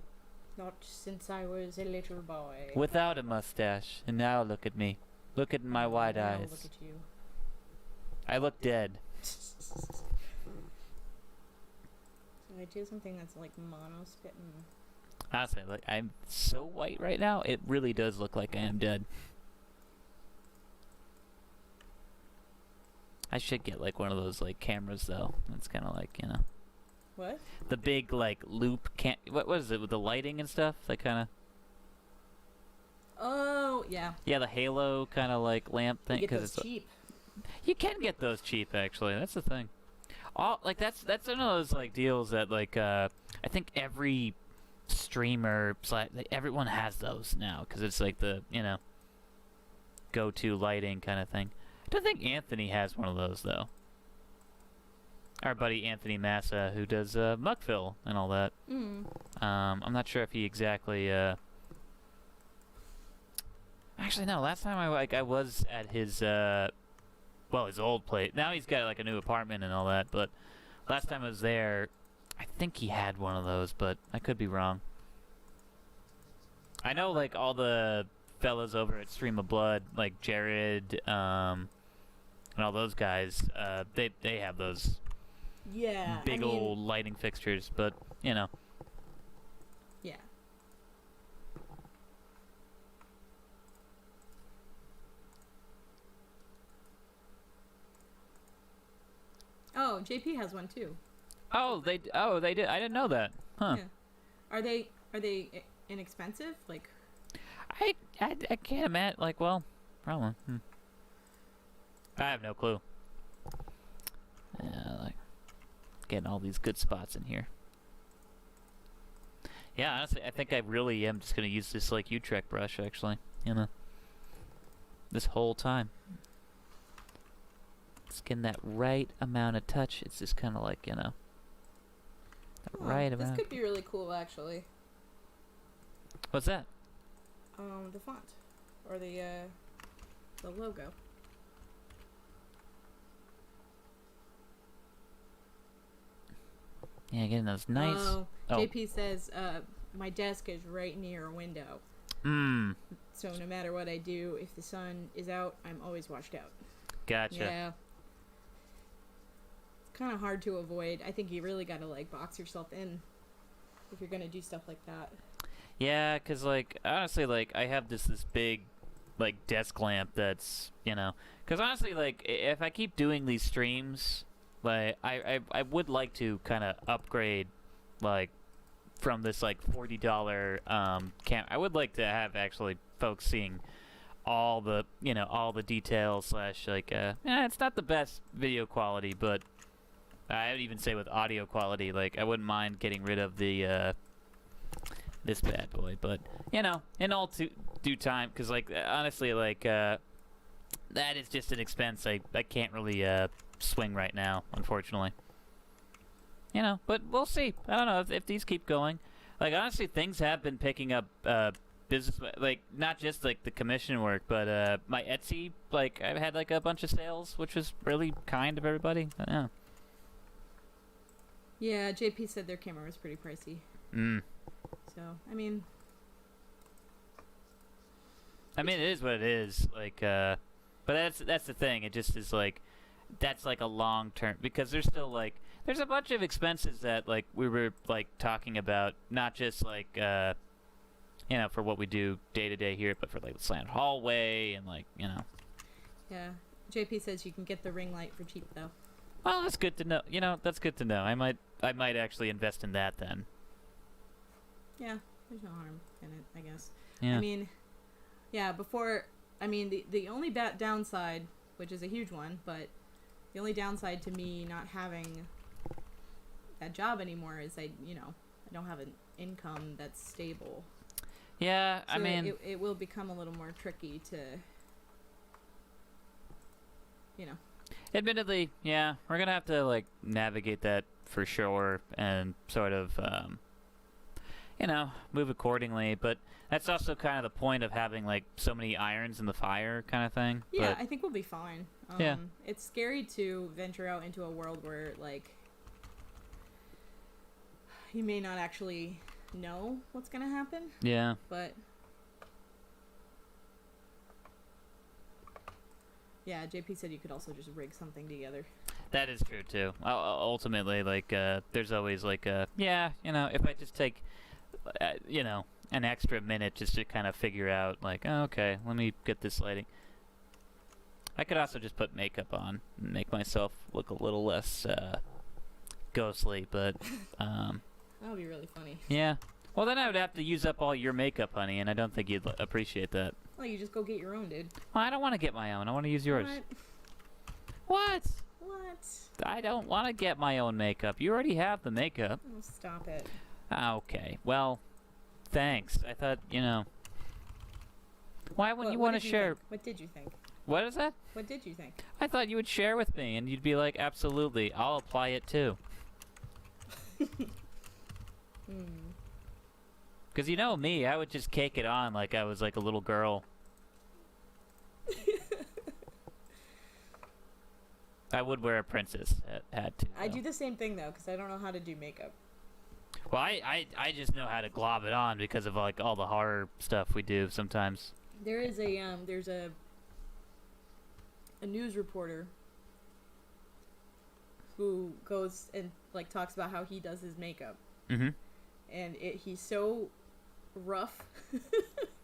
Not since I was a little boy. Without a mustache. And now look at me. Look at my wide eyes. Look at you. I look dead. So I do something that's like mono-spitting. Honestly, like, I'm so white right now, it really does look like I am dead. I should get, like, one of those, like, cameras, though. It's kind of like, you know. What? The big, like, loop what was it, with the lighting and stuff? That kind of... Oh, Yeah. Yeah, the halo kind of like lamp thing. You get 'cause those cheap. You can get those cheap, actually. That's the thing. That's one of those like deals that like I think every streamer like, everyone has those now because it's like the go-to lighting kind of thing. I don't think Anthony has one of those though. Our buddy Anthony Massa, who does Muckville and all that. I'm not sure if he exactly. Actually, no. Last time I was at his his old place. Now he's got like a new apartment and all that. But last time I was there, I think he had one of those, but I could be wrong. I know like all the fellas over at Stream of Blood, like Jared, and all those guys. They have those. Yeah. Big old lighting fixtures, but Yeah. Oh, JP has one too. Oh, they did. I didn't know that. Huh. Yeah. Are they inexpensive? Like I can't imagine. Like, well, probably. I have no clue. Like getting all these good spots in here. Yeah, honestly, I think I really am just gonna use this like Utrecht brush actually. This whole time. Just getting that right amount of touch. It's just kind of like that right amount. This could be really cool, actually. What's that? The font or the logo. Yeah, getting those nice. Oh, JP says my desk is right near a window. So no matter what I do, if the sun is out, I'm always washed out. Gotcha. Yeah. It's kind of hard to avoid. I think you really got to like box yourself in if you're going to do stuff like that. Yeah, cuz like honestly like I have this big like desk lamp that's, cuz honestly like if I keep doing these streams, like I would like to kind of upgrade like from this like $40 cam. I would like to have actually folks seeing all the all the details slash like it's not the best video quality, but I would even say with audio quality, like I wouldn't mind getting rid of the this bad boy, but in all due time, because like honestly like that is just an expense I can't really swing right now, unfortunately. But we'll see. I don't know if these keep going. Like honestly, things have been picking up business, like not just like the commission work, but my Etsy, like I've had like a bunch of sales, which was really kind of everybody. Yeah. Yeah, JP said their camera was pretty pricey. So, I mean it is what it is. Like, but that's the thing. It just is like, that's like a long term, because there's still like there's a bunch of expenses that like we were like talking about, not just like for what we do day to day here, but for like the slant hallway and like Yeah, JP says you can get the ring light for cheap though. Well, that's good to know. That's good to know. I might actually invest in that then. Yeah, there's no harm in it, I guess. Yeah. I mean, yeah, the only downside, which is a huge one, but the only downside to me not having that job anymore is I don't have an income that's stable. Yeah, so I mean, it will become a little more tricky to, Admittedly, yeah, we're gonna have to like navigate that for sure and sort of move accordingly, but that's also kind of the point of having like so many irons in the fire kind of thing. Yeah, but I think we'll be fine. Yeah. It's scary to venture out into a world where like you may not actually know what's gonna happen. Yeah. But yeah, JP said you could also just rig something together. That is true too. Ultimately, like there's always like if I just take an extra minute just to kind of figure out like, oh, okay, let me get this lighting. I could also just put makeup on and make myself look a little less ghostly, but that would be really funny. Yeah. Well, then I would have to use up all your makeup, honey, and I don't think you'd appreciate that. Well, you just go get your own, dude. Well, I don't want to get my own. I want to use yours. What? What? I don't want to get my own makeup. You already have the makeup. Oh, stop it. Okay. Well, thanks. I thought, Why wouldn't you want to share? What did you think? What is that? What did you think? I thought you would share with me, and you'd be like, absolutely, I'll apply it too. Because you know me, I would just cake it on like I was like a little girl. I would wear a princess hat too. I do the same thing though, because I don't know how to do makeup. Well, I just know how to glob it on because of like all the horror stuff we do sometimes. There is there's a news reporter who goes and like talks about how he does his makeup. Mm-hmm. And he's so rough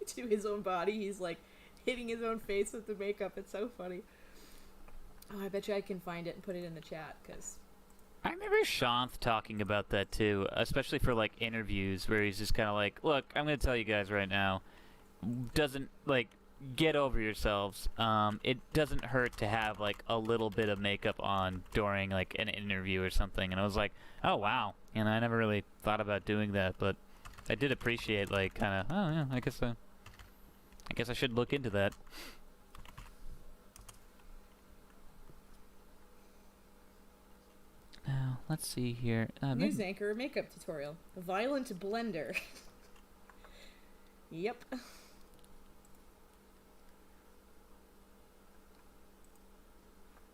to his own body. He's like hitting his own face with the makeup. It's so funny. Oh, I bet you I can find it and put it in the chat, because I remember Shanth talking about that too, especially for like interviews where he's just kind of like, look, I'm going to tell you guys right now, doesn't like get over yourselves. It doesn't hurt to have like a little bit of makeup on during like an interview or something. And I was like, oh wow, I never really thought about doing that, but I did appreciate like kind of, oh yeah, I guess I should look into that. Now, let's see here. News anchor makeup tutorial. Violent blender. Yep.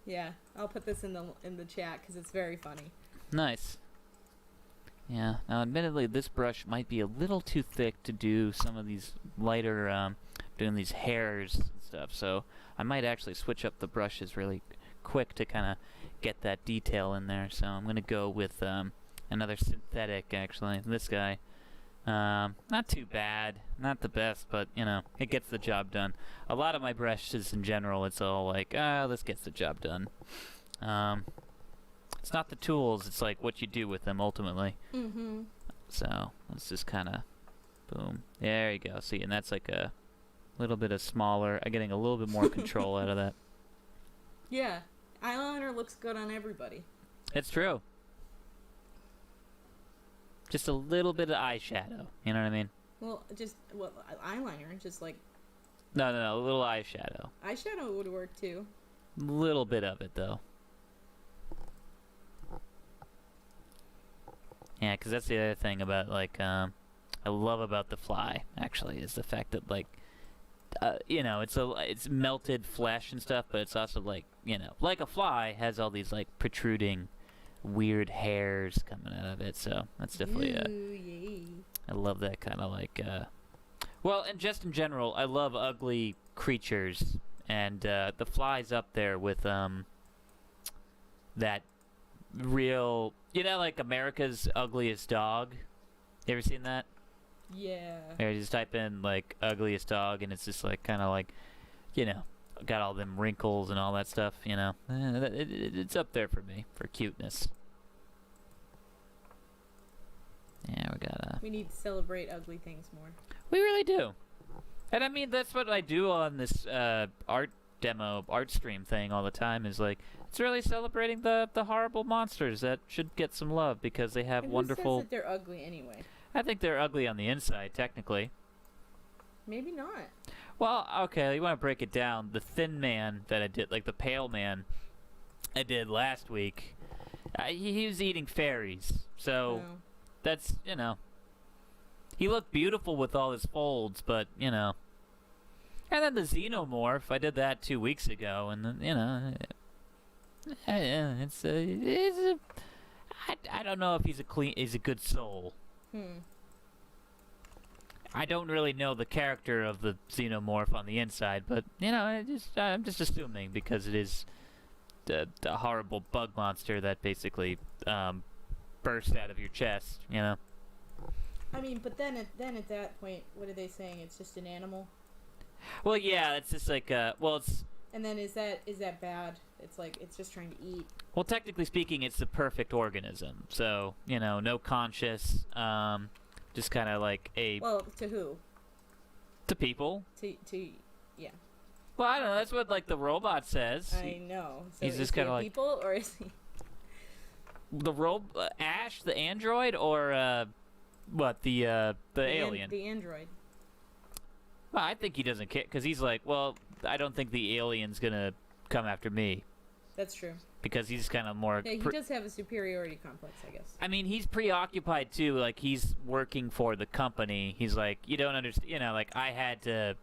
Yeah, I'll put this in the chat because it's very funny. Nice. Yeah. Now, admittedly, this brush might be a little too thick to do some of these lighter, doing these hairs and stuff. So I might actually switch up the brushes really quick to kind of get that detail in there. So I'm gonna go with another synthetic. Actually, this guy. Not too bad, not the best, but it gets the job done. A lot of my brushes in general, it's all like, this gets the job done. It's not the tools, it's like what you do with them ultimately. Mm-hmm. So let's just kind of, boom. There you go. See, and that's like a little bit of smaller. I'm getting a little bit more control out of that. Yeah, eyeliner looks good on everybody. It's true. Just a little bit of eyeshadow. You know what I mean? Well, eyeliner, just like... No, a little eyeshadow. Eyeshadow would work too. Little bit of it, though. Yeah, because that's the other thing about, like, I love about The Fly, actually, is the fact that, like, it's melted flesh and stuff, but it's also, like, like a fly has all these, like, protruding weird hairs coming out of it, so that's definitely I love that kind of like well, and just in general I love ugly creatures, and the Fly's up there with that real, like America's Ugliest Dog. You ever seen that? Yeah. Or just type in like ugliest dog and it's just like kind of like got all them wrinkles and all that stuff, it's up there for me, for cuteness. Yeah, we need to celebrate ugly things more. We really do. And I mean, that's what I do on this art stream thing all the time, is like, it's really celebrating the horrible monsters that should get some love because they have wonderful... Who says that they're ugly anyway? I think they're ugly on the inside, technically. Maybe not. Well, okay, you want to break it down. The thin man that I did, like the pale man I did last week, he was eating fairies. So that's, he looked beautiful with all his folds, but, And then the xenomorph, I did that 2 weeks ago, and then, I don't know if he's a good soul. I don't really know the character of the xenomorph on the inside, but I'm just assuming because it is the horrible bug monster that basically bursts out of your chest. I mean, but then at that point, what are they saying? It's just an animal. Well, yeah, it's just like it's. And then is that bad? It's like it's just trying to eat. Well, technically speaking, it's the perfect organism. So no conscious. just kind of like Well, to who? to people. Yeah. Well, I don't know. That's what like the robot says. I know. So he's is just he kind of a like people, or is he? Ash, the android, or what the alien? The android. Well, I think he doesn't care because he's like, well, I don't think the alien's gonna come after me That's true. because he's kind of more. Yeah, he does have a superiority complex, I guess. I mean, he's preoccupied too. Like he's working for the company. He's like, you don't understand. You know, like I had to.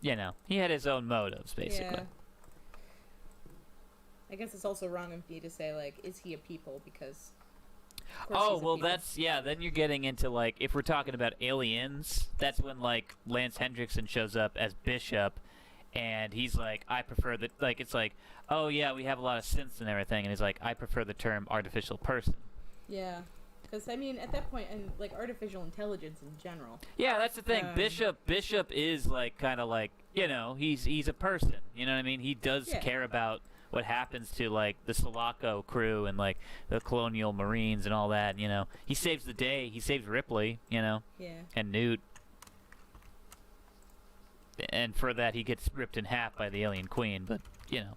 You know, he had his own motives, basically. Yeah. I guess it's also wrong of me to say, like, is he a people? Because. Of course Oh, he's a well, people. that's, yeah, then you're getting into, like, if we're talking about aliens, that's when, like, Lance Hendrickson shows up as Bishop, and he's like, I prefer the, like, it's like, oh, yeah, we have a lot of synths and everything, and he's like, I prefer the term artificial person. Yeah. Because, I mean, at that point, and, like, artificial intelligence in general. Yeah, that's the thing. Bishop is, like, kind of like, you know, he's a person, you know what I mean? He does care about what happens to, like, the Sulaco crew and, like, the Colonial Marines and all that, you know. He saves the day. He saves Ripley, you know. Yeah. And Newt. And for that, he gets ripped in half by the alien queen, but, you know.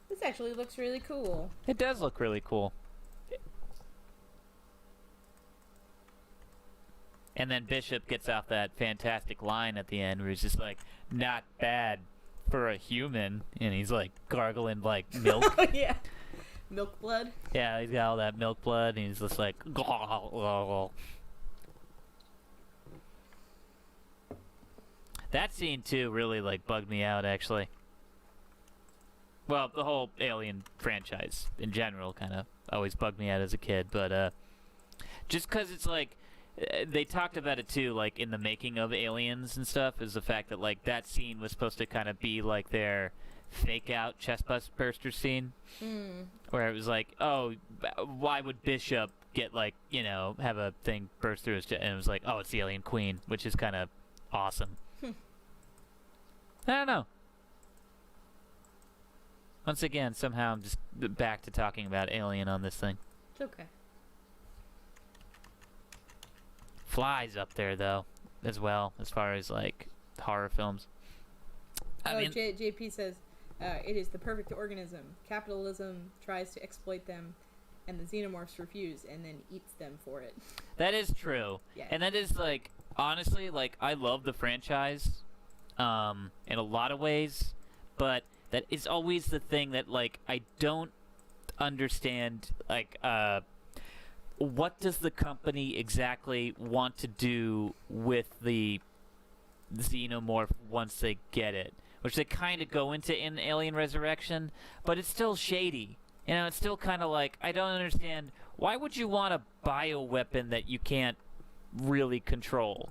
This actually looks really cool. It does look really cool. And then Bishop gets off that fantastic line at the end where he's just like, not bad for a human, and he's like gargling like milk. Yeah, milk blood. Yeah, he's got all that milk blood, and he's just like, that scene too really like bugged me out actually. Well, the whole Alien franchise in general kind of always bugged me out as a kid, but just because it's like they talked about it too, like in the making of Aliens and stuff, is the fact that like that scene was supposed to kind of be like their fake out chest burster scene, where it was like, oh, why would Bishop get like, you know, have a thing burst through his chest, and it was like, oh, it's the alien queen, which is kind of awesome. I don't know. Once again, somehow I'm just back to talking about Alien on this thing. It's okay. Flies up there though, as well, as far as like horror films. I mean, JP says it is the perfect organism. Capitalism tries to exploit them, and the xenomorphs refuse and then eats them for it. that is true. Yeah. And that is like, honestly, like I love the franchise in a lot of ways, but that is always the thing that like I don't understand, like what does the company exactly want to do with the xenomorph once they get it? Which they kind of go into in Alien Resurrection, but it's still shady. You know, it's still kind of like, I don't understand, why would you want a bioweapon that you can't really control?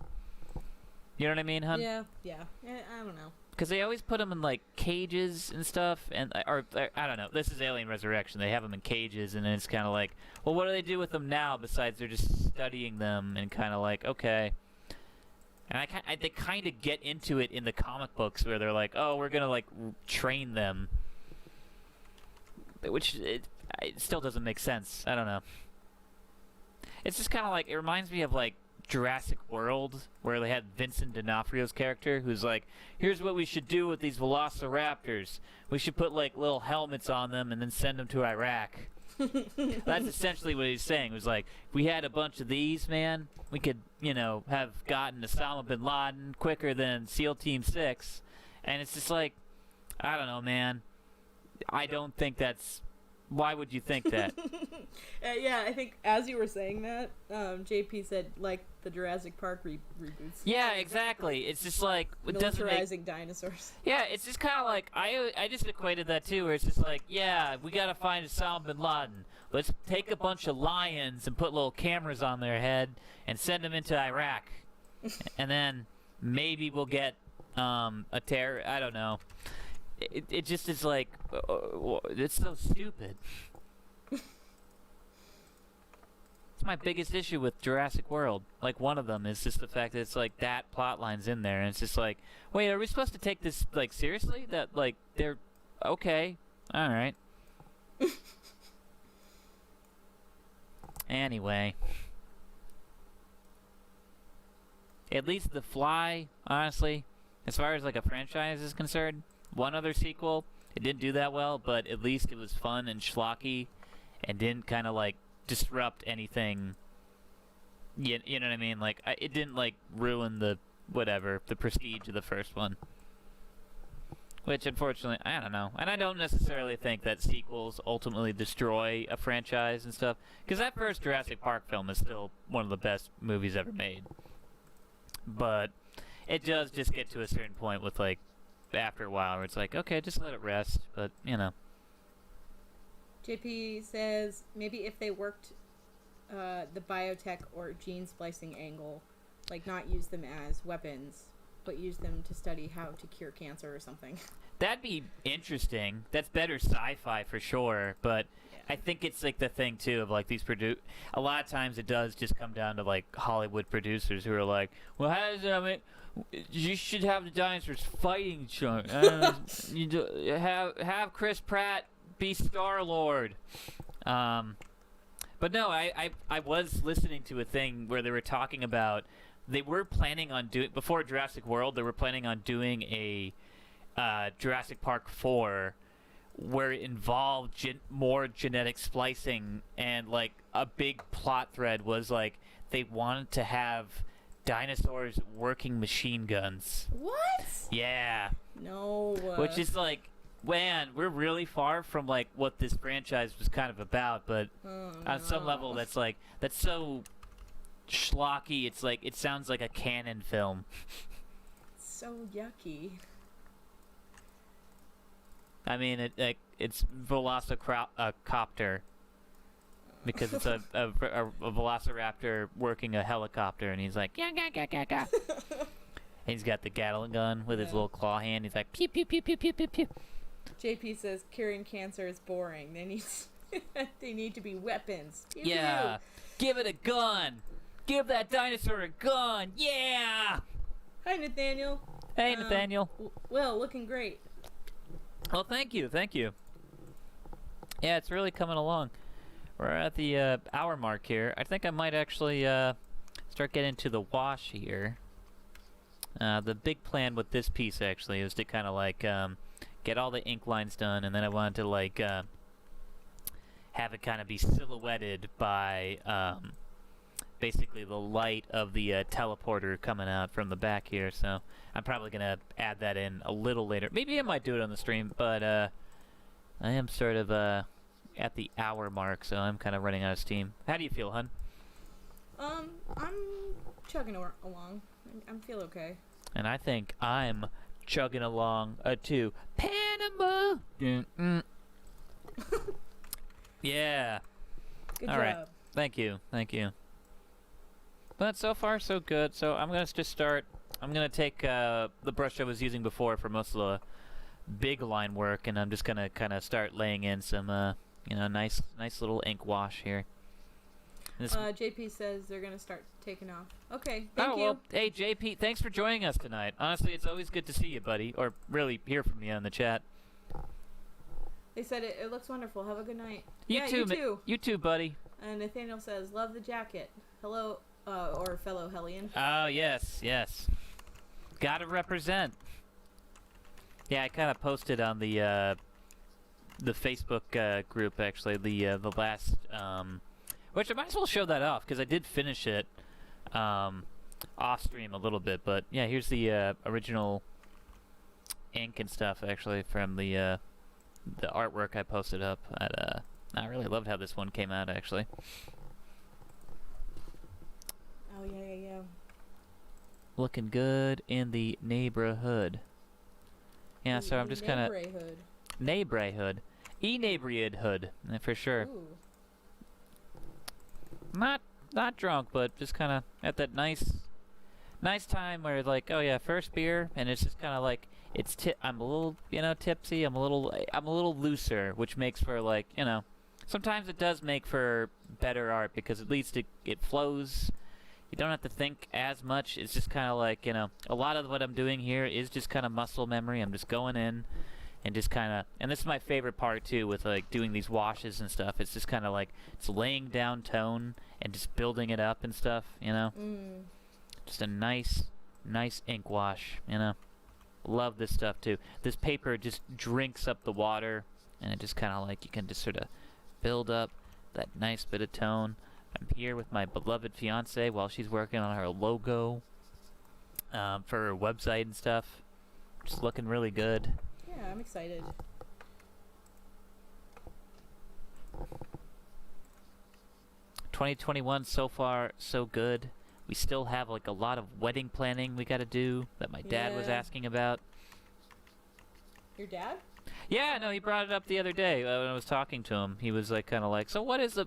You know what I mean, hun? Yeah. I don't know. Because they always put them in, like, cages and stuff, and or I don't know. This is Alien Resurrection. They have them in cages, and then it's kind of like, well, what do they do with them now besides they're just studying them and kind of like, okay. And they kind of get into it in the comic books where they're like, oh, we're going to, like, train them. Which, it still doesn't make sense. I don't know. It's just kind of like, it reminds me of, like, Jurassic World, where they had Vincent D'Onofrio's character, who's like, here's what we should do with these velociraptors. We should put, like, little helmets on them and then send them to Iraq. That's essentially what he's saying. It was like, if we had a bunch of these, man, we could, you know, have gotten Osama bin Laden quicker than SEAL Team 6. And it's just like, I don't know, man. I don't think that's... Why would you think that? Yeah, I think as you were saying that, JP said, like, the Jurassic Park reboots. Yeah, exactly. It's just like... It doesn't militarizing dinosaurs. Yeah, it's just kind of like... I just equated that too, where it's just like, yeah, we gotta find Osama bin Laden. Let's take a bunch of lions and put little cameras on their head and send them into Iraq. And then maybe we'll get a terror... I don't know. It just is like, it's so stupid. It's my biggest issue with Jurassic World. Like, one of them is just the fact that it's like that plot line's in there, and it's just like, wait, are we supposed to take this like seriously? That like they're okay, all right. Anyway. At least The Fly, honestly, as far as like a franchise is concerned, one other sequel, it didn't do that well, but at least it was fun and schlocky and didn't kind of like disrupt anything. You know what I mean? Like, it didn't like ruin the prestige of the first one. Which, unfortunately, I don't know. And I don't necessarily think that sequels ultimately destroy a franchise and stuff, because that first Jurassic Park film is still one of the best movies ever made. But it does just get to a certain point with, like, after a while where it's like, okay, just let it rest, but, you know. JP says maybe if they worked the biotech or gene splicing angle, like not use them as weapons, but use them to study how to cure cancer or something. That'd be interesting. That's better sci-fi for sure, but yeah. I think it's like the thing too of like these a lot of times it does just come down to like Hollywood producers who are like, well, how does it, I mean, you should have the dinosaurs fighting each other. Have Chris Pratt be Star-Lord. But no, I was listening to a thing where they were talking about they were planning on doing, before Jurassic World, they were planning on doing a Jurassic Park 4 where it involved more genetic splicing, and like a big plot thread was like they wanted to have dinosaurs working machine guns. What? Yeah. No. Which is like, man, we're really far from like what this franchise was kind of about, but on some level that's so schlocky. It's like, it sounds like a canon film. So yucky. I mean, it's Velociraptor because it's a Velociraptor working a helicopter, and he's like, yeah. And he's got the Gatling gun with his little claw hand. He's like, pew pew pew pew pew pew pew. JP says curing cancer is boring. They need to be weapons. Pew, yeah, pew. Give it a gun. Give that dinosaur a gun. Yeah. Hi, Nathaniel. Hey, Nathaniel. Well, looking great. Well, thank you. Yeah, it's really coming along. We're at the hour mark here. I think I might actually start getting to the wash here. The big plan with this piece actually is to kind of like get all the ink lines done, and then I wanted to like have it kind of be silhouetted by basically the light of the teleporter coming out from the back here. So I'm probably gonna add that in a little later. Maybe I might do it on the stream, but I am sort of at the hour mark, so I'm kind of running out of steam. How do you feel, hun? I'm chugging along. I feel okay. And I think I'm chugging along to Panama. Yeah. Good All job. right. Thank you. But so far, so good. So I'm going to just start. I'm going to take the brush I was using before for most of the big line work, and I'm just going to kind of start laying in some, nice little ink wash here. JP says they're going to start taking off. Okay, thank you. Well, hey, JP, thanks for joining us tonight. Honestly, it's always good to see you, buddy, or really hear from you in the chat. They said it looks wonderful. Have a good night. You too. You too, buddy. And Nathaniel says, love the jacket. Hello, or fellow Hellion. Oh, yes. Gotta represent. Yeah, I kind of posted on the Facebook group, actually, the last, which I might as well show that off, because I did finish it off stream a little bit, but yeah, here's the original ink and stuff, actually, from the artwork I posted up. I really loved how this one came out, actually. Oh, yeah. Looking good in the neighborhood. Yeah, so I'm just kind of... Neighborhood. Inebriatehood, for sure. Ooh. Not drunk, but just kind of at that nice time where like, oh yeah, first beer, and it's just kind of like I'm a little, tipsy. I'm a little looser, which makes for like, sometimes it does make for better art because at least it flows. You don't have to think as much. It's just kind of like, a lot of what I'm doing here is just kind of muscle memory. I'm just going in and just kind of, and this is my favorite part too with like doing these washes and stuff. It's just kind of like it's laying down tone and just building it up and stuff, you know. Just a nice ink wash, you know. Love this stuff too. This paper just drinks up the water, and it just kind of like you can just sort of build up that nice bit of tone. I'm here with my beloved fiance while she's working on her logo for her website and stuff. Just looking really good. Yeah, I'm excited. "2021 so far so good. We still have like a lot of wedding planning we got to do that my dad was asking about." Your dad? Yeah, no, he brought it up the other day when I was talking to him. He was like, kind of like, so what is the?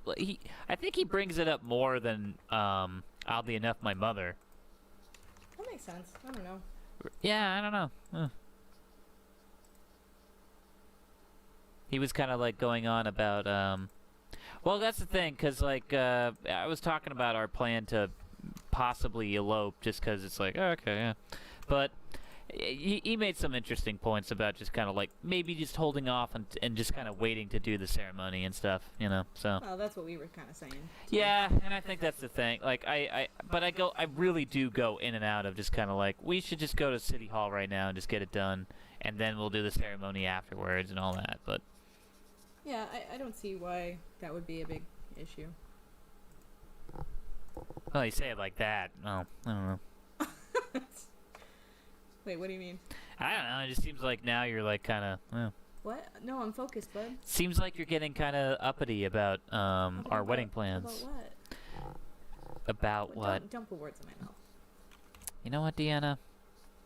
I think he brings it up more than oddly enough, my mother. That makes sense. I don't know. Yeah, I don't know. He was kind of like going on about. Well, that's the thing, cause like I was talking about our plan to possibly elope, just because it's like, oh, okay, yeah, but he made some interesting points about just kind of like maybe just holding off and just kind of waiting to do the ceremony and stuff, you know. So well, that's what we were kind of saying too. Yeah, and I think that's the thing. Like I really do go in and out of just kind of like, we should just go to City Hall right now and just get it done, and then we'll do the ceremony afterwards and all that. But yeah, I don't see why that would be a big issue. Well, you say it like that. Oh, I don't know. Wait, what do you mean? I don't know. It just seems like now you're like kind of. What? No, I'm focused, bud. Seems like you're getting kind of uppity about our wedding plans. About what? About what? Don't put words in my mouth. You know what, Deanna?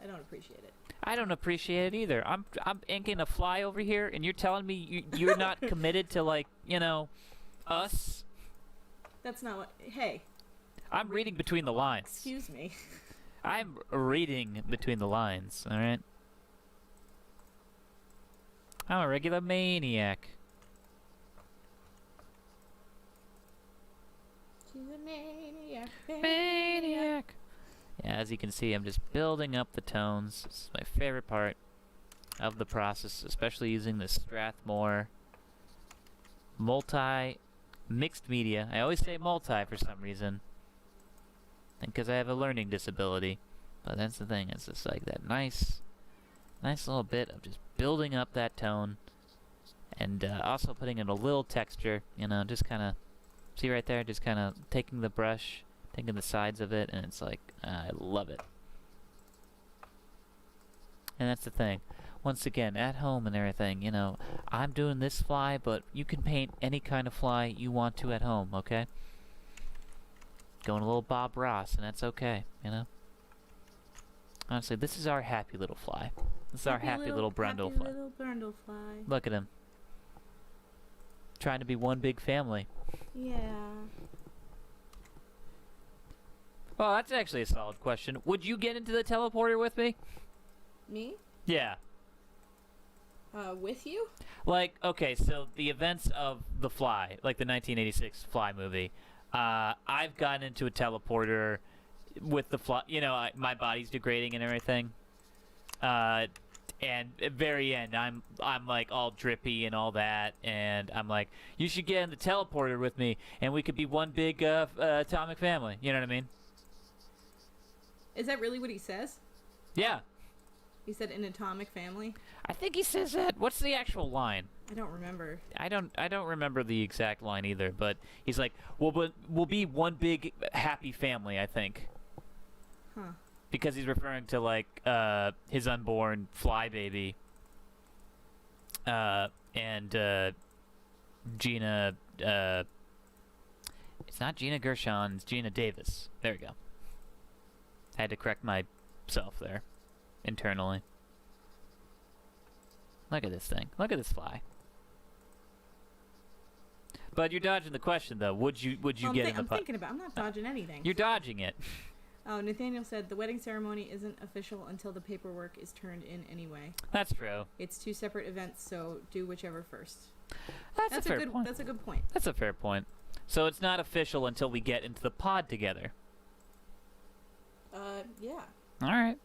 I don't appreciate it. I don't appreciate it either. I'm inking a fly over here, and you're telling me you're not committed to, like, you know, us? That's not what. Hey. I'm reading between the lines. Excuse me. I'm reading between the lines, alright? I'm a regular maniac. She's a maniac. Maniac! Yeah, as you can see, I'm just building up the tones. This is my favorite part of the process, especially using the Strathmore mixed media. I always say multi for some reason. Because I have a learning disability. But that's the thing, it's just like that nice little bit of just building up that tone. And also putting in a little texture, you know, just kind of, see right there, just kind of taking the brush, taking the sides of it, and it's like, I love it. And that's the thing. Once again, at home and everything, you know, I'm doing this fly, but you can paint any kind of fly you want to at home, okay? Going a little Bob Ross, and that's okay, you know? Honestly, this is our happy little fly. This is our happy little Brundle fly. Little Brundle fly. Look at him. Trying to be one big family. Yeah. Well, that's actually a solid question. Would you get into the teleporter with me? Me? Yeah. With you? Like, okay, so the events of The Fly, like the 1986 Fly movie, I've gotten into a teleporter with the fly, you know, my body's degrading and everything. And at very end, I'm like all drippy and all that, and I'm like, you should get in the teleporter with me, and we could be one big atomic family. You know what I mean? Is that really what he says? Yeah. He said an atomic family? I think he says that. What's the actual line? I don't remember. I don't remember the exact line either, but he's like, we'll be one big happy family, I think. Huh. Because he's referring to like his unborn fly baby. And Gina it's not Gina Gershon, it's Gina Davis. There we go. I had to correct myself there. Internally. Look at this thing. Look at this fly. But you're dodging the question, though. Would you get in the I'm thinking about. I'm not dodging anything. You're dodging it. Oh, Nathaniel said the wedding ceremony isn't official until the paperwork is turned in anyway. That's true. It's two separate events, so do whichever first. That's a fair point. That's a good point. That's a fair point. So it's not official until we get into the pod together. Yeah. All right.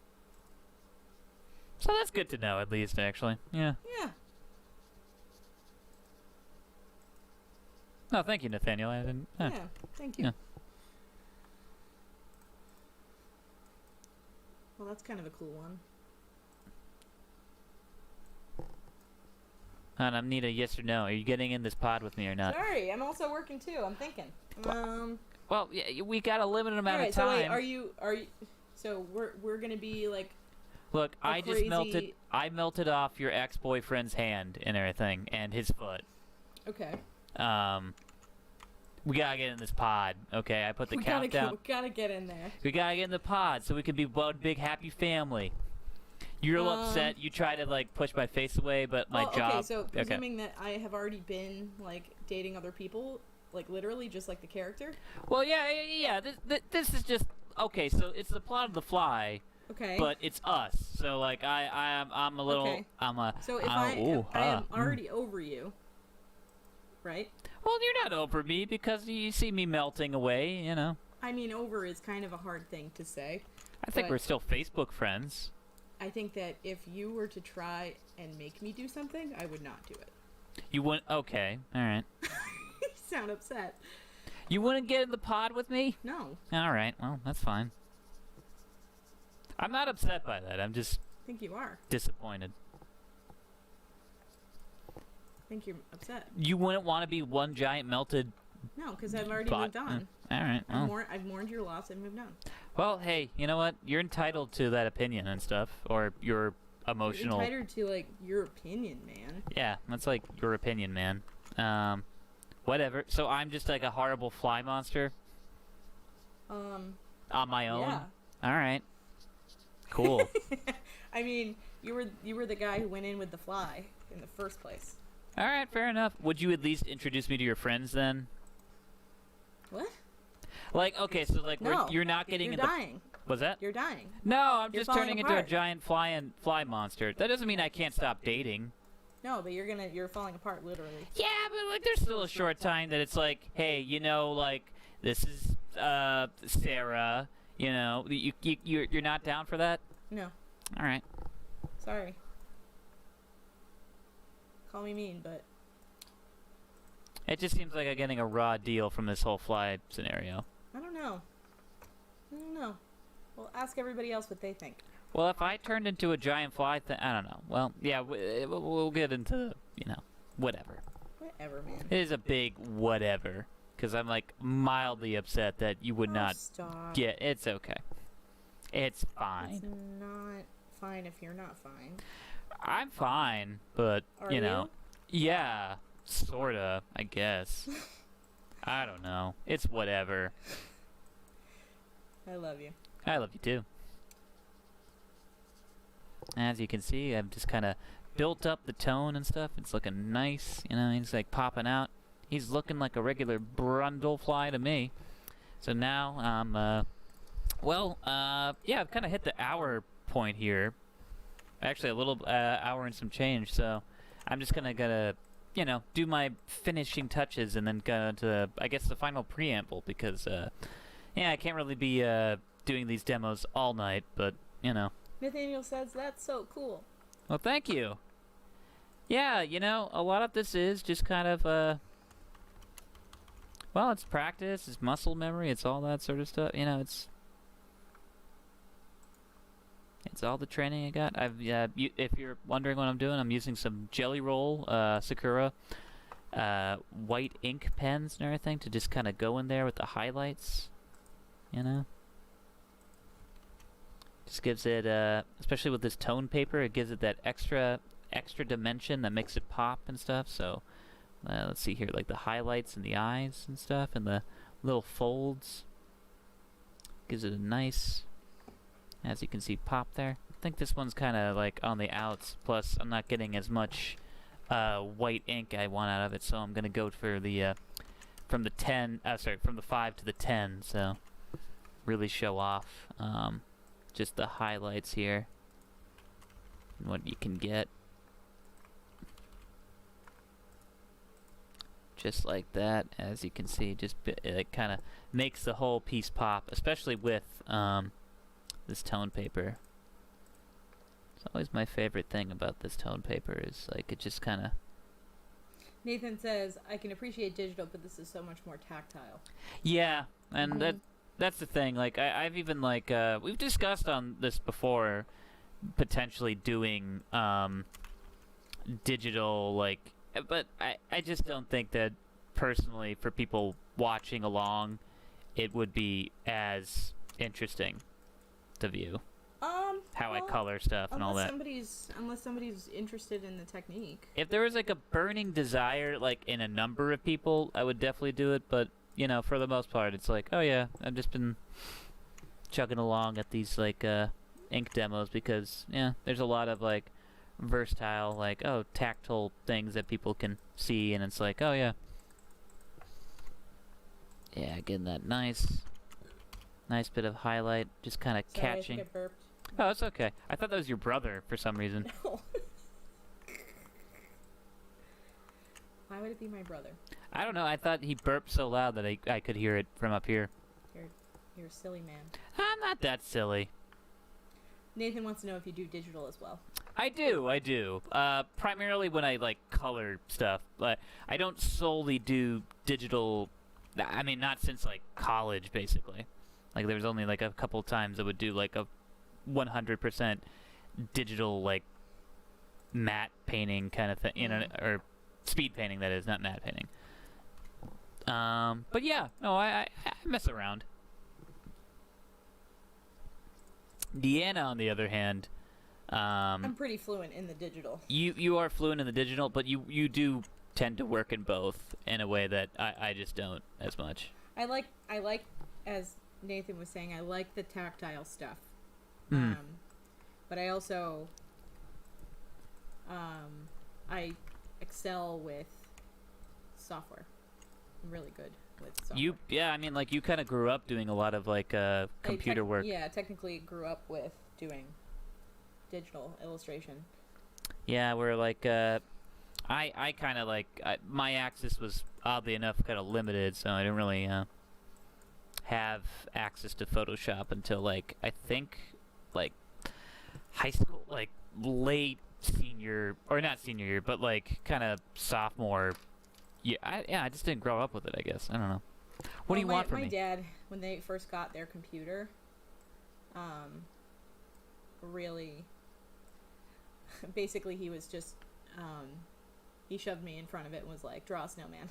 So that's good to know, at least, actually. Yeah. Yeah. No, thank you, Nathaniel. I didn't. Yeah, thank you. Yeah. Well, that's kind of a cool one. And I need a yes or no. Are you getting in this pod with me or not? Sorry, I'm also working too. I'm thinking. Well, yeah, we got a limited amount of So time. wait, are you? So we're gonna be like. Look, I crazy... just melted off your ex-boyfriend's hand and everything, and his foot. Okay. We gotta get in this pod, okay? I put the countdown. We gotta get in there. We gotta get in the pod so we can be one big happy family. You're a little upset. You try to like push my face away, but my job. Okay, so presuming that I have already been like dating other people, like literally just like the character. Well, yeah. This is just okay. So it's the plot of The Fly. Okay. But it's us. So like I'm a little. Okay. So if I am already over you, right? Well, you're not over me because you see me melting away. You know. I mean, over is kind of a hard thing to say. I think we're still Facebook friends. I think that if you were to try and make me do something, I would not do it. You wouldn't? Okay. All right. You sound upset. You wouldn't get in the pod with me? No. All right. Well, that's fine. I'm not upset by that. I'm just... I think you are. Disappointed. I think you're upset. You wouldn't want to be one giant melted... No, because I've already moved on. All right. Well. I've mourned your loss and moved on. Well, hey, you know what? You're entitled to that opinion and stuff, or your emotional... You're entitled to, like, your opinion, man. Yeah, that's like your opinion, man. Whatever. So I'm just like a horrible fly monster? On my own? Yeah. All right. Cool. I mean, you were the guy who went in with the fly in the first place. All right, fair enough. Would you at least introduce me to your friends then? What? Like, okay, so like no, you're not getting you're dying. What's that? You're dying. No, I'm you're just turning apart. into a giant fly monster. That doesn't mean I can't stop dating. No, but you're falling apart literally. Yeah, but like there's still a short time that it's like, hey, you know, like this is Sarah, you know, you're not down for that? No. All right. Sorry. Call me mean, but it just seems like I'm getting a raw deal from this whole fly scenario. I don't know. Well, ask everybody else what they think. Well, if I turned into a giant fly, I don't know. Well, yeah, we'll get into, you know, whatever. Whatever, man. It is a big whatever, because I'm like mildly upset that you would not stop. get. It's okay. It's fine. It's not fine if you're not fine. I'm fine, but you know, yeah, sorta, I guess. I don't know. It's whatever. I love you. I love you too. As you can see, I've just kind of built up the tone and stuff. It's looking nice, you know. He's like popping out. He's looking like a regular brundlefly to me. So now I'm, yeah, I've kind of hit the hour point here. Actually, a little hour and some change. So I'm just gonna you know, do my finishing touches and then go into, I guess, the final preamble because, yeah, I can't really be doing these demos all night, but you know. Nathaniel says that's so cool. Well, thank you. Yeah, you know, a lot of this is just kind of, well, it's practice, it's muscle memory, it's all that sort of stuff. You know, it's all the training I got. If you're wondering what I'm doing, I'm using some Jelly Roll Sakura white ink pens and everything to just kind of go in there with the highlights. You know, just gives it, especially with this tone paper, it gives it that extra dimension that makes it pop and stuff. So let's see here, like the highlights and the eyes and stuff, and the little folds. Gives it a nice, as you can see, pop there. I think this one's kind of like on the outs. Plus, I'm not getting as much white ink I want out of it, so I'm gonna go for the from the 5 to the 10. So really show off just the highlights here and what you can get. Just like that, as you can see, just it kind of makes the whole piece pop, especially with this tone paper. It's always my favorite thing about this tone paper is like it just kind of Nathan says, I can appreciate digital, but this is so much more tactile. Yeah, and that's the thing. Like, I've even, like, we've discussed on this before, potentially doing, digital, like, but I just don't think that, personally, for people watching along, it would be as interesting to view. How I color stuff and all that. Unless somebody's interested in the technique. If there was, like, a burning desire, like, in a number of people, I would definitely do it, but, you know, for the most part, it's like, oh yeah, I've just been chugging along at these, like, ink demos because, yeah, there's a lot of, like, versatile, like, oh, tactile things that people can see, and it's like, oh yeah. Yeah, getting that nice bit of highlight, just kind of catching. I think I burped. Oh, it's okay. I thought that was your brother for some reason. No. Why would it be my brother? I don't know. I thought he burped so loud that I could hear it from up here. You're a silly man. I'm not that silly. Nathan wants to know if you do digital as well. I do. Primarily when I, like, color stuff. But I don't solely do digital. I mean, not since, like, college, basically. Like, there was only, like, a couple times I would do, like, a 100% digital, like, matte painting kind of thing, you know, or speed painting, that is, not matte painting. But yeah, no, I mess around. Deanna, on the other hand, I'm pretty fluent in the digital. You are fluent in the digital, but you do tend to work in both in a way that I just don't as much. I like, as Nathan was saying, I like the tactile stuff. But I also, I excel with software. I'm really good with software. I mean, like, you kind of grew up doing a lot of, like, computer work. Yeah, technically grew up with doing digital illustration. Yeah, where, like, I kind of, like, my access was, oddly enough, kind of limited, so I didn't really, have access to Photoshop until, like, I think, like, high school, like, late senior, or not senior year, but, like, kind of sophomore. Yeah, I just didn't grow up with it, I guess. I don't know. What do you want from me? My dad, when they first got their computer, really, basically he was just, he shoved me in front of it and was like, draw a snowman.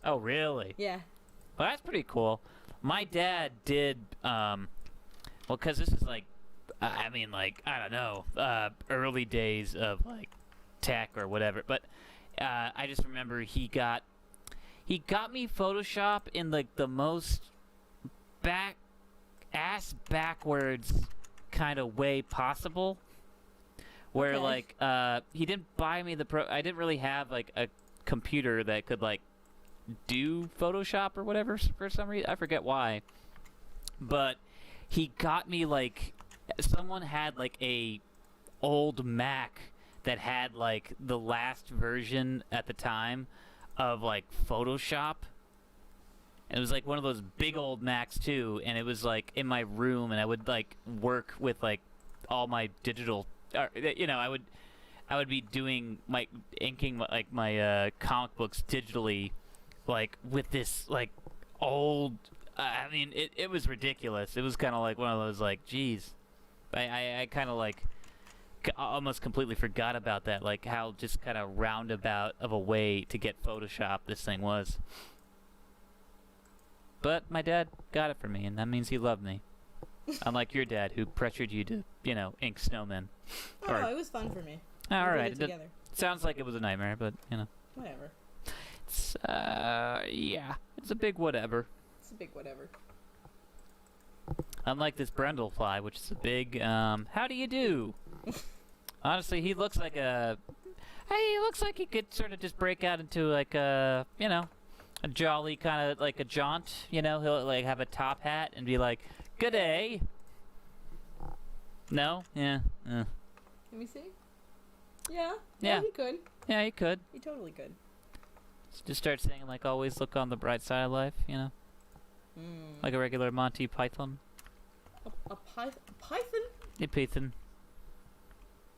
Oh, really? Yeah. Well, that's pretty cool. My dad did, well, because this is, like, I mean, like, I don't know, early days of, like, tech or whatever, but I just remember he got me Photoshop in, like, the most backwards kind of way possible, where, okay. like, he didn't buy me I didn't really have, like, a computer that could, like, do Photoshop or whatever for some reason. I forget why, but he got me, like, someone had, like, a old Mac that had, like, the last version at the time of, like, Photoshop. And it was, like, one of those big old Macs too, and it was, like, in my room, and I would, like, work with, like, all my digital, you know, I would be doing my inking, like, my comic books digitally, like, with this, like, old, I mean, it was ridiculous. It was kind of like one of those, like, geez. I kind of, like, almost completely forgot about that, like, how just kind of roundabout of a way to get Photoshop this thing was. But my dad got it for me, and that means he loved me. Unlike your dad, who pressured you to, you know, ink snowmen. Oh, no, it was fun for me. All right. It sounds like it was a nightmare, but, you know. Whatever. It's, yeah. It's a big whatever. It's a big whatever. Unlike this Brundlefly, which is a big, how do you do? Honestly, he looks like a... Hey, he looks like he could sort of just break out into, like, a, you know, a jolly kind of, like, a jaunt, you know? He'll, like, have a top hat and be like, "Good day." No? Yeah. Let me see. Yeah. Yeah. He could. Yeah, he could. He totally could. Just start saying, like, always look on the bright side of life, you know? Like a regular Monty Python. A python? Hey, Python.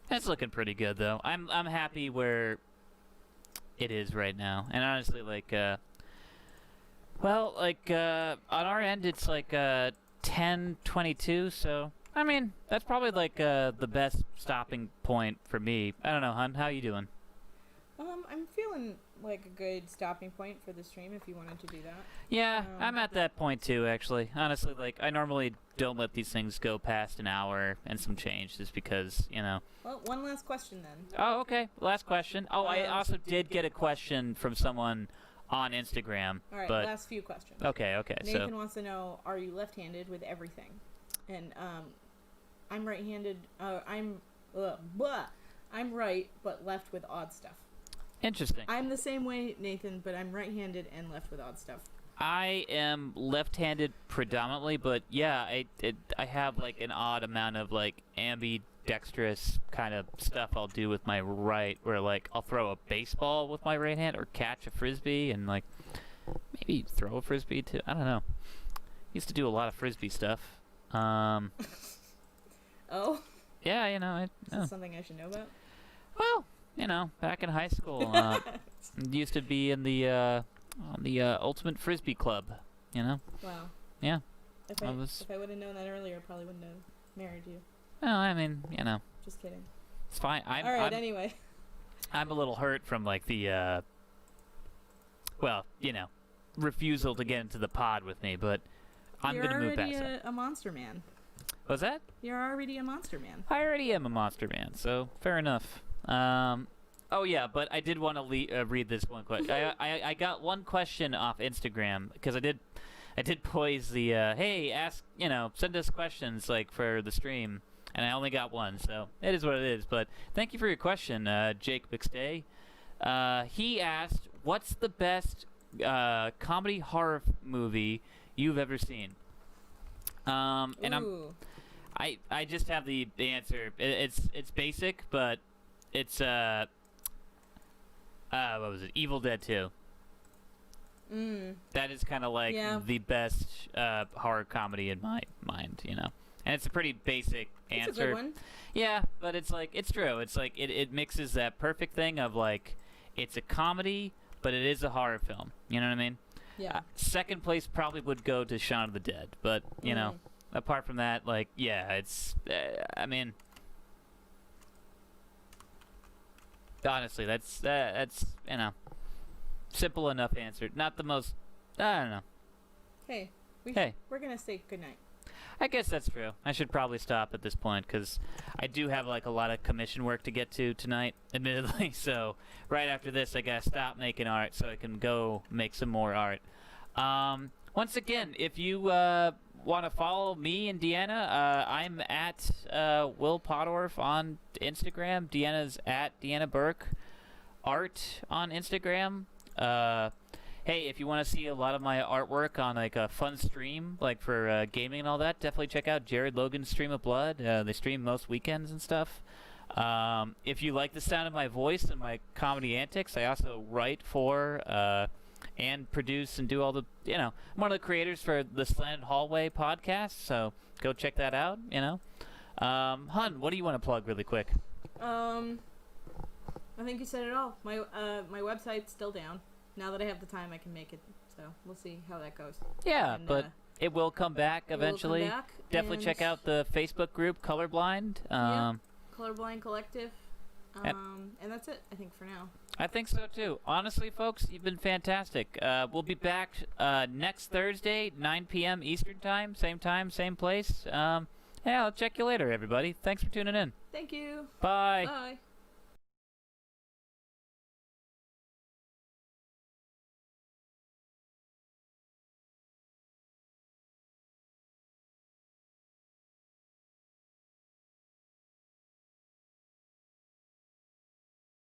That's looking pretty good, though. I'm happy where it is right now. And honestly, like, well, like, on our end, it's like 10:22. So I mean, that's probably like the best stopping point for me. I don't know, hun. How you doing? I'm feeling like a good stopping point for the stream if you wanted to do that. Yeah, I'm at that point too, actually. Honestly, like, I normally don't let these things go past an hour and some change just because, you know. Well, one last question then. Oh, okay. Last question. Oh, I also did get a question from someone on Instagram. All right, but... last few questions. Okay, Nathan wants to know, are you left-handed with everything? And I'm right-handed. I'm right, but left with odd stuff. Interesting. I'm the same way, Nathan, but I'm right-handed and left with odd stuff. I am left-handed predominantly, but yeah, I have like an odd amount of like ambidextrous kind of stuff I'll do with my right, where like I'll throw a baseball with my right hand or catch a frisbee and like maybe throw a frisbee too. I don't know. Used to do a lot of frisbee stuff. Oh? Yeah, you know. Is this something I should know about? Well, you know, back in high school, used to be in the Ultimate Frisbee Club, you know? Wow. Yeah. If I would have known that earlier, I probably wouldn't have married you. Well, I mean, you know. Just kidding. It's fine. Anyway. I'm a little hurt from, like, the, well, you know, refusal to get into the pod with me, but I'm going to move past that. You're already a monster man. What's that? You're already a monster man. I already am a monster man, so fair enough. Oh yeah, but I did want to read this one question. I got one question off Instagram because I did poise the hey, ask, you know, send us questions like for the stream, and I only got one, so it is what it is. But thank you for your question, Jake McStay. He asked, "What's the best comedy horror movie you've ever seen?" And I just have the answer. It's basic, but it's what was it? Evil Dead 2. That is kind of like the best horror comedy in my mind, you know. And it's a pretty basic answer. It's a good one. Yeah, but it's like, it's true. It's like it mixes that perfect thing of like it's a comedy, but it is a horror film. You know what I mean? Yeah. Second place probably would go to Shaun of the Dead, but you know, apart from that, like, yeah, it's I mean, honestly, that's you know, simple enough answer. Not the most, I don't know. Hey, we're gonna say goodnight. I guess that's true. I should probably stop at this point because I do have like a lot of commission work to get to tonight, admittedly. So right after this, I gotta stop making art so I can go make some more art. Once again, if you want to follow me and Deanna, I'm at Will Pottorff on Instagram. Deanna's at Deanna Burke Art on Instagram. Hey, if you want to see a lot of my artwork on like a fun stream, like for gaming and all that, definitely check out Jared Logan's Stream of Blood. They stream most weekends and stuff. If you like the sound of my voice and my comedy antics, I also write for and produce and do all the, you know, I'm one of the creators for the Slanted Hallway podcast, so go check that out, you know. Hun, what do you want to plug really quick? I think you said it all. My website's still down. Now that I have the time, I can make it. So we'll see how that goes. Yeah, but it will come back eventually. Will come back, definitely check out the Facebook group Colorblind. Yeah, Colorblind Collective. And that's it, I think, for now. I think so too. Honestly, folks, you've been fantastic. We'll be back next Thursday, 9 p.m. Eastern time, same place. Yeah, I'll check you later, everybody. Thanks for tuning in. Thank you. Bye. Bye.